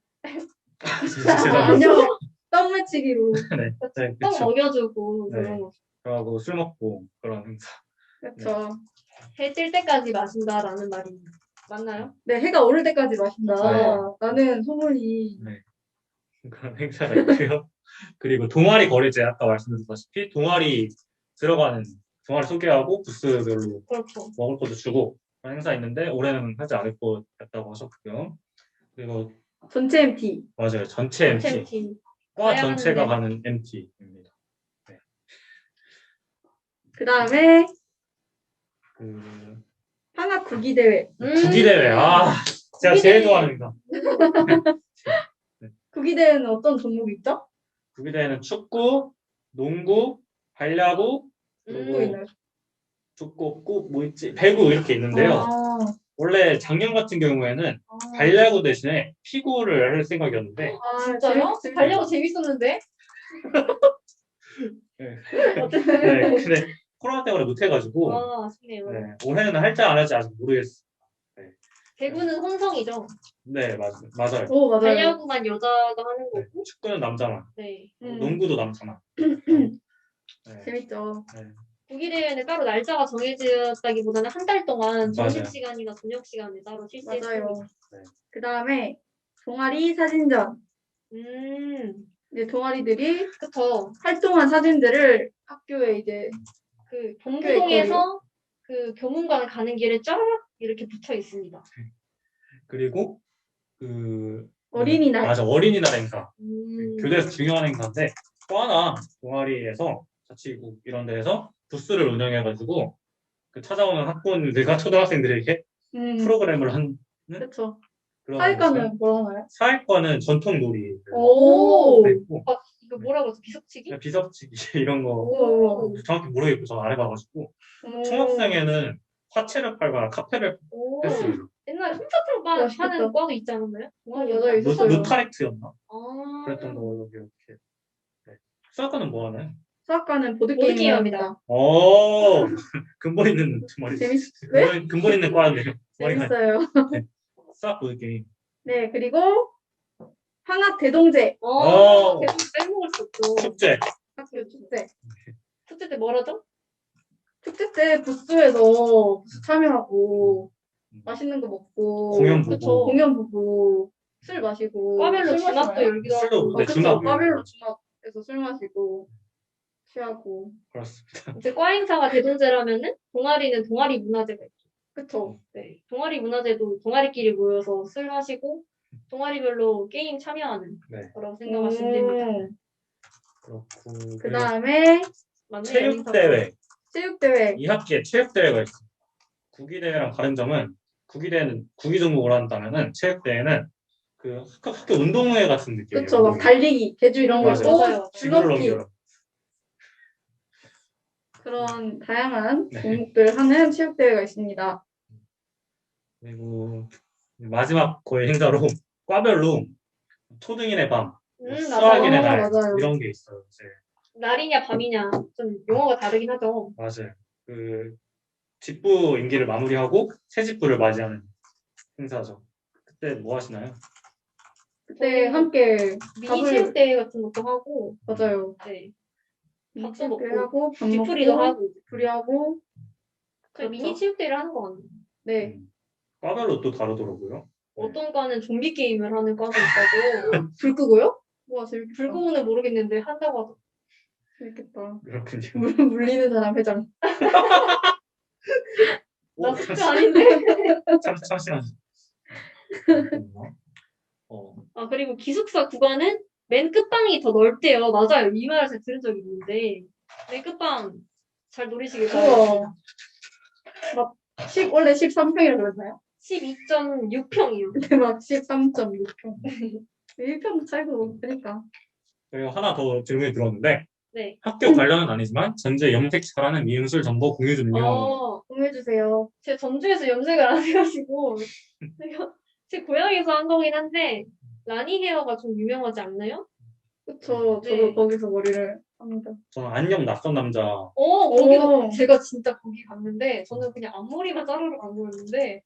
안녕. 떡 맺히기로. 네, 네, 떡 그쵸. 먹여주고 네. 그런 거. 그러고 술 먹고 그런 행사. 그렇죠. 해 뜰 때까지 마신다라는 말이 맞나요? 네, 해가 오를 때까지 마신다. 네. 나는 소문이. 네. 그런 행사가 있고요. 그리고 동아리 거래제 아까 말씀드렸다시피 동아리 소개하고 부스별로 그렇죠. 먹을 것도 주고 그런 행사 있는데 올해는 하지 않을 것 같다고 하셨고요. 그리고 전체 MT. 맞아요. 전체 MT. 챔티. 과 가야 전체가 하는데. 가는 MT입니다. 그 다음에 그 한학 구기대회. 구기대회. 제가 제일 좋아하는 행사. 구기대회는 어떤 종목이 있죠? 구기대회는 축구, 농구, 발야구, 또 그리고 있나요? 축구, 뭐 있지? 배구 이렇게 있는데요. 아, 원래 작년 같은 경우에는 발야구 대신에 피구를 할 생각이었는데 진짜요? 가려고 재밌었는데? 네, 어쨌든. 근데 코로나 때문에 못 해가지고 아쉽네요. 네, 올해는 할지 안 할지 아직 모르겠어요. 배구는 혼성이죠. 네, 맞아요. 오, 맞아요. 발야구만 여자가 하는 네, 거고. 축구는 남자만, 네. 농구도 남자만. 네, 재밌죠. 네. 구기대회는 따로 날짜가 정해졌다기보다는 한 달 동안 맞아요. 점심시간이나 저녁시간에 따로 맞아요. 실시했습니다. 그 다음에 동아리 사진전. 이제 동아리들이 그쵸. 활동한 사진들을 학교에 이제 그 본부동에서 그 교문관 가는 길에 쫙 이렇게 붙여 있습니다. 그리고 어린이날. 맞아, 어린이날 행사. 음. 교대에서 중요한 행사인데 또 하나 동아리에서 자치구 이런 데에서 부스를 운영해가지고 찾아오는 학부모님들과 초등학생들에게 프로그램을 하는 그렇죠. 그런 사회과는 뭘 하나요? 사회과는 전통놀이 오. 했고 이거 뭐라고 했어? 비석치기? 비석치기 이런 거 오. 정확히 모르겠고 저는 안 해봐가지고 오. 총학생회는 화채를 팔거나 카페를 오. 했습니다. 옛날에 솜사탕 맛있겠다. 파는 과도 있지 않았나요? 맞아요. 있었어요. 누타렉트였나? 아. 그랬던 걸로 기억해. 네. 수학과는 뭐 하나요? 수학과는 보드게임 보드게임입니다. 합니다. 근본 있는 두 마리. 네? 근본 있는 과네요. 재밌어요. 수학 보드게임. 네, 그리고 황학 대동제. 계속 빼먹을 수 없죠. 축제. 학교 축제. 축제 때 뭘 하죠? 축제 때 부스에서 부스 참여하고 맛있는 거 먹고 공연 그쵸. 보고 공연 보고 술 마시고 과별로 술 주막도 마시나요? 열기도 하고. 술도 네, 그쵸. 주막 과별로 주막에서 술 마시고 취하고 그렇습니다. 이제 과 행사가 대동제라면은 동아리는 동아리 문화제가 있죠. 그쵸. 네. 동아리 문화제도 동아리끼리 모여서 술 마시고 동아리별로 게임 참여하는 네. 거라고 생각하시면 됩니다. 그렇고 그 다음에 맞네요, 체육대회 체육대회 2학기에 체육대회가 있어요. 구기대회랑 다른 점은 구기대회는 구기 종목을 한다면은 체육대회는 그 학교 운동회 같은 느낌이에요. 그쵸. 막 달리기 개주 이런 거 맞아요. 있고 맞아요. 지구를 줄넘기 넘겨라. 그런 다양한 네. 종목들 하는 체육대회가 있습니다. 그리고 마지막 거의 행사로 과별로 초등인의 밤, 뭐 맞아요. 수학인의 날 맞아요. 이런 게 있어요. 이제. 날이냐 밤이냐 좀 용어가 다르긴 하죠. 맞아요. 그 직부 임기를 마무리하고 새 직부를 맞이하는 행사죠. 그때 뭐 하시나요? 그때 함께 미니 밥을 체육대회 같은 것도 하고, 맞아요. 네. 미니 밥도 체육대회 먹고, 하고 밥 뒤풀이도 먹고 하고. 풀이하고 그 미니 체육대회를 하는 거 같네요. 네. 과별로 또 다르더라고요. 어떤 과는 좀비 게임을 하는 과도 있다고. 불 끄고요? 와 재밌겠다. 불고는 모르겠는데 한다고 하더라고요. 재밌겠다. 그렇군요. 물리는 사람 회장. 나 숙제 아닌데. 참신하죠. 아, 그리고 기숙사 구간은 맨 끝방이 더 넓대요. 맞아요. 이 말을 제가 들은 적이 있는데. 맨 끝방 잘 노리시길 바랍니다. 우와. 원래 13평이라고 그랬나요? 12.6평이요. 근데 막 13.6평. 1평 차이도 그러니까. 그리고 하나 더 질문이 들어왔는데 네. 학교 관련은 아니지만 전제 염색 잘하는 미용술 정보 공유 중요. 공유해주세요. 제가 전주에서 염색을 안 해가지고 제 고향에서 한 거긴 한데 라니 헤어가 좀 유명하지 않나요? 그쵸. 네. 저도 거기서 머리를 합니다. 저는 안녕 낯선 남자. 거기도 오. 제가 진짜 거기 갔는데 저는 그냥 앞머리만 자르러 간 거였는데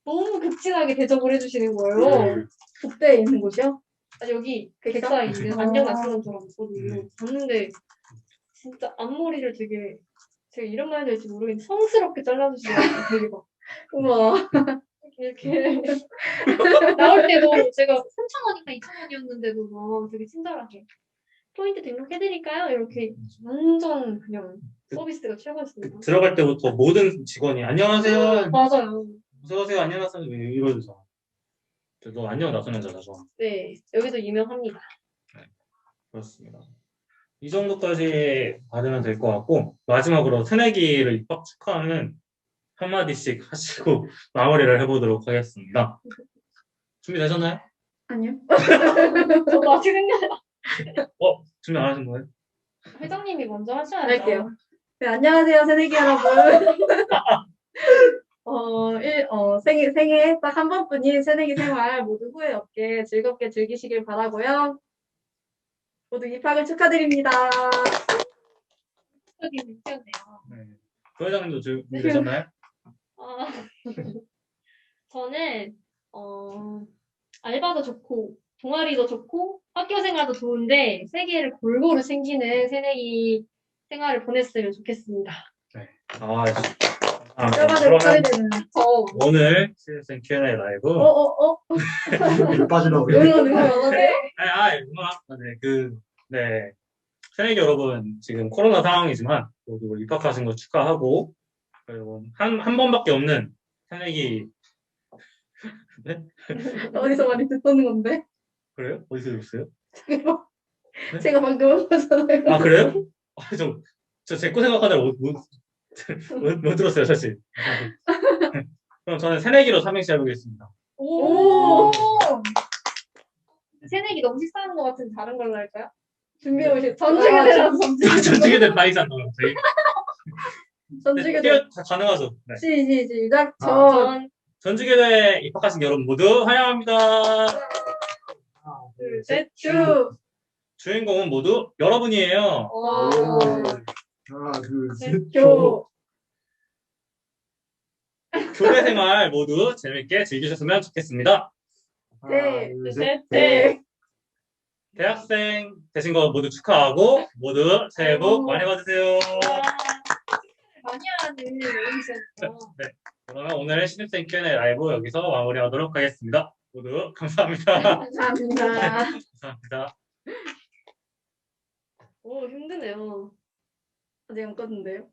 너무 극진하게 대접을 해주시는 거예요. 국대에 있는 곳이요? 아, 여기 객사? 객사에 있는 아. 안녕 낯선 남자가 있거든요. 갔는데 진짜 앞머리를 되게 제가 이런 말 해야 될지 모르겠는데 성스럽게 잘라주시더라고요. 되게 막 우와. 이렇게 나올 때도 제가 3,000원인가 2,000원이었는데도 막 되게 친절하게 포인트 등록해드릴까요? 이렇게 완전 그냥 서비스가 최고였습니다. 들어갈 때부터 모든 직원이 안녕하세요. 맞아요. 어서오세요. 안녕하세요. 이러면서. 저도 안녕 낯선 남자라서. 네, 여기도 유명합니다. 그렇습니다. 이 정도까지 받으면 될 것 같고 마지막으로 새내기를 입학 축하하는 한마디씩 하시고 마무리를 해보도록 하겠습니다. 준비되셨나요? 아니요. 저도 아직 생각 준비 안 하신 거예요? 회장님이 먼저 하셔야죠. 할게요. 네, 안녕하세요, 새내기 여러분. 생애 딱 한 번뿐인 새내기 생활 모두 후회 없게 즐겁게 즐기시길 바라고요. 모두 입학을 축하드립니다. 회장님이 태웠네요. 네. 부회장님도 준비되셨나요? 저는 알바도 좋고 동아리도 좋고 학교 생활도 좋은데 세 개를 골고루 챙기는 새내기 생활을 보냈으면 좋겠습니다. 뼈가지고 그러면 처리되는. 오늘 CSN Q&A 라이브 일 빠지려고. 응원. 네. 새내기 여러분 지금 코로나 상황이지만 모두 입학하신 거 축하하고 그리고 한 번밖에 없는 새내기 네? 어디서 많이 듣던 건데. 그래요? 어디서 들었어요? 제가 방금 한 거잖아요. 아 그래요? 저 제 거 생각하느라 못 들었어요 사실. 그럼 저는 새내기로 삼행시 해보겠습니다. 오! 새내기 너무 식상한 것 같은데 다른 걸로 할까요? 준비해오신 전주교대라서 전주교대 나이잖아 저희. 전주교대. 가능하죠. 네. 시작. 전주교대 입학하신 여러분 모두 환영합니다. 하나, 둘, 셋. 주인공은 모두 여러분이에요. 하나, 둘, 셋. 교대 생활 모두 재밌게 즐기셨으면 좋겠습니다. 네. 둘, 셋. 네. 대학생 되신 거 모두 축하하고 모두 새해 복 많이 받으세요. 많이 하는 모임이었어요. 그러면 오늘의 신입생 Q&A 라이브 여기서 마무리하도록 하겠습니다. 모두 감사합니다. 감사합니다. 감사합니다. 오, 힘드네요. 아직 안 껐는데요?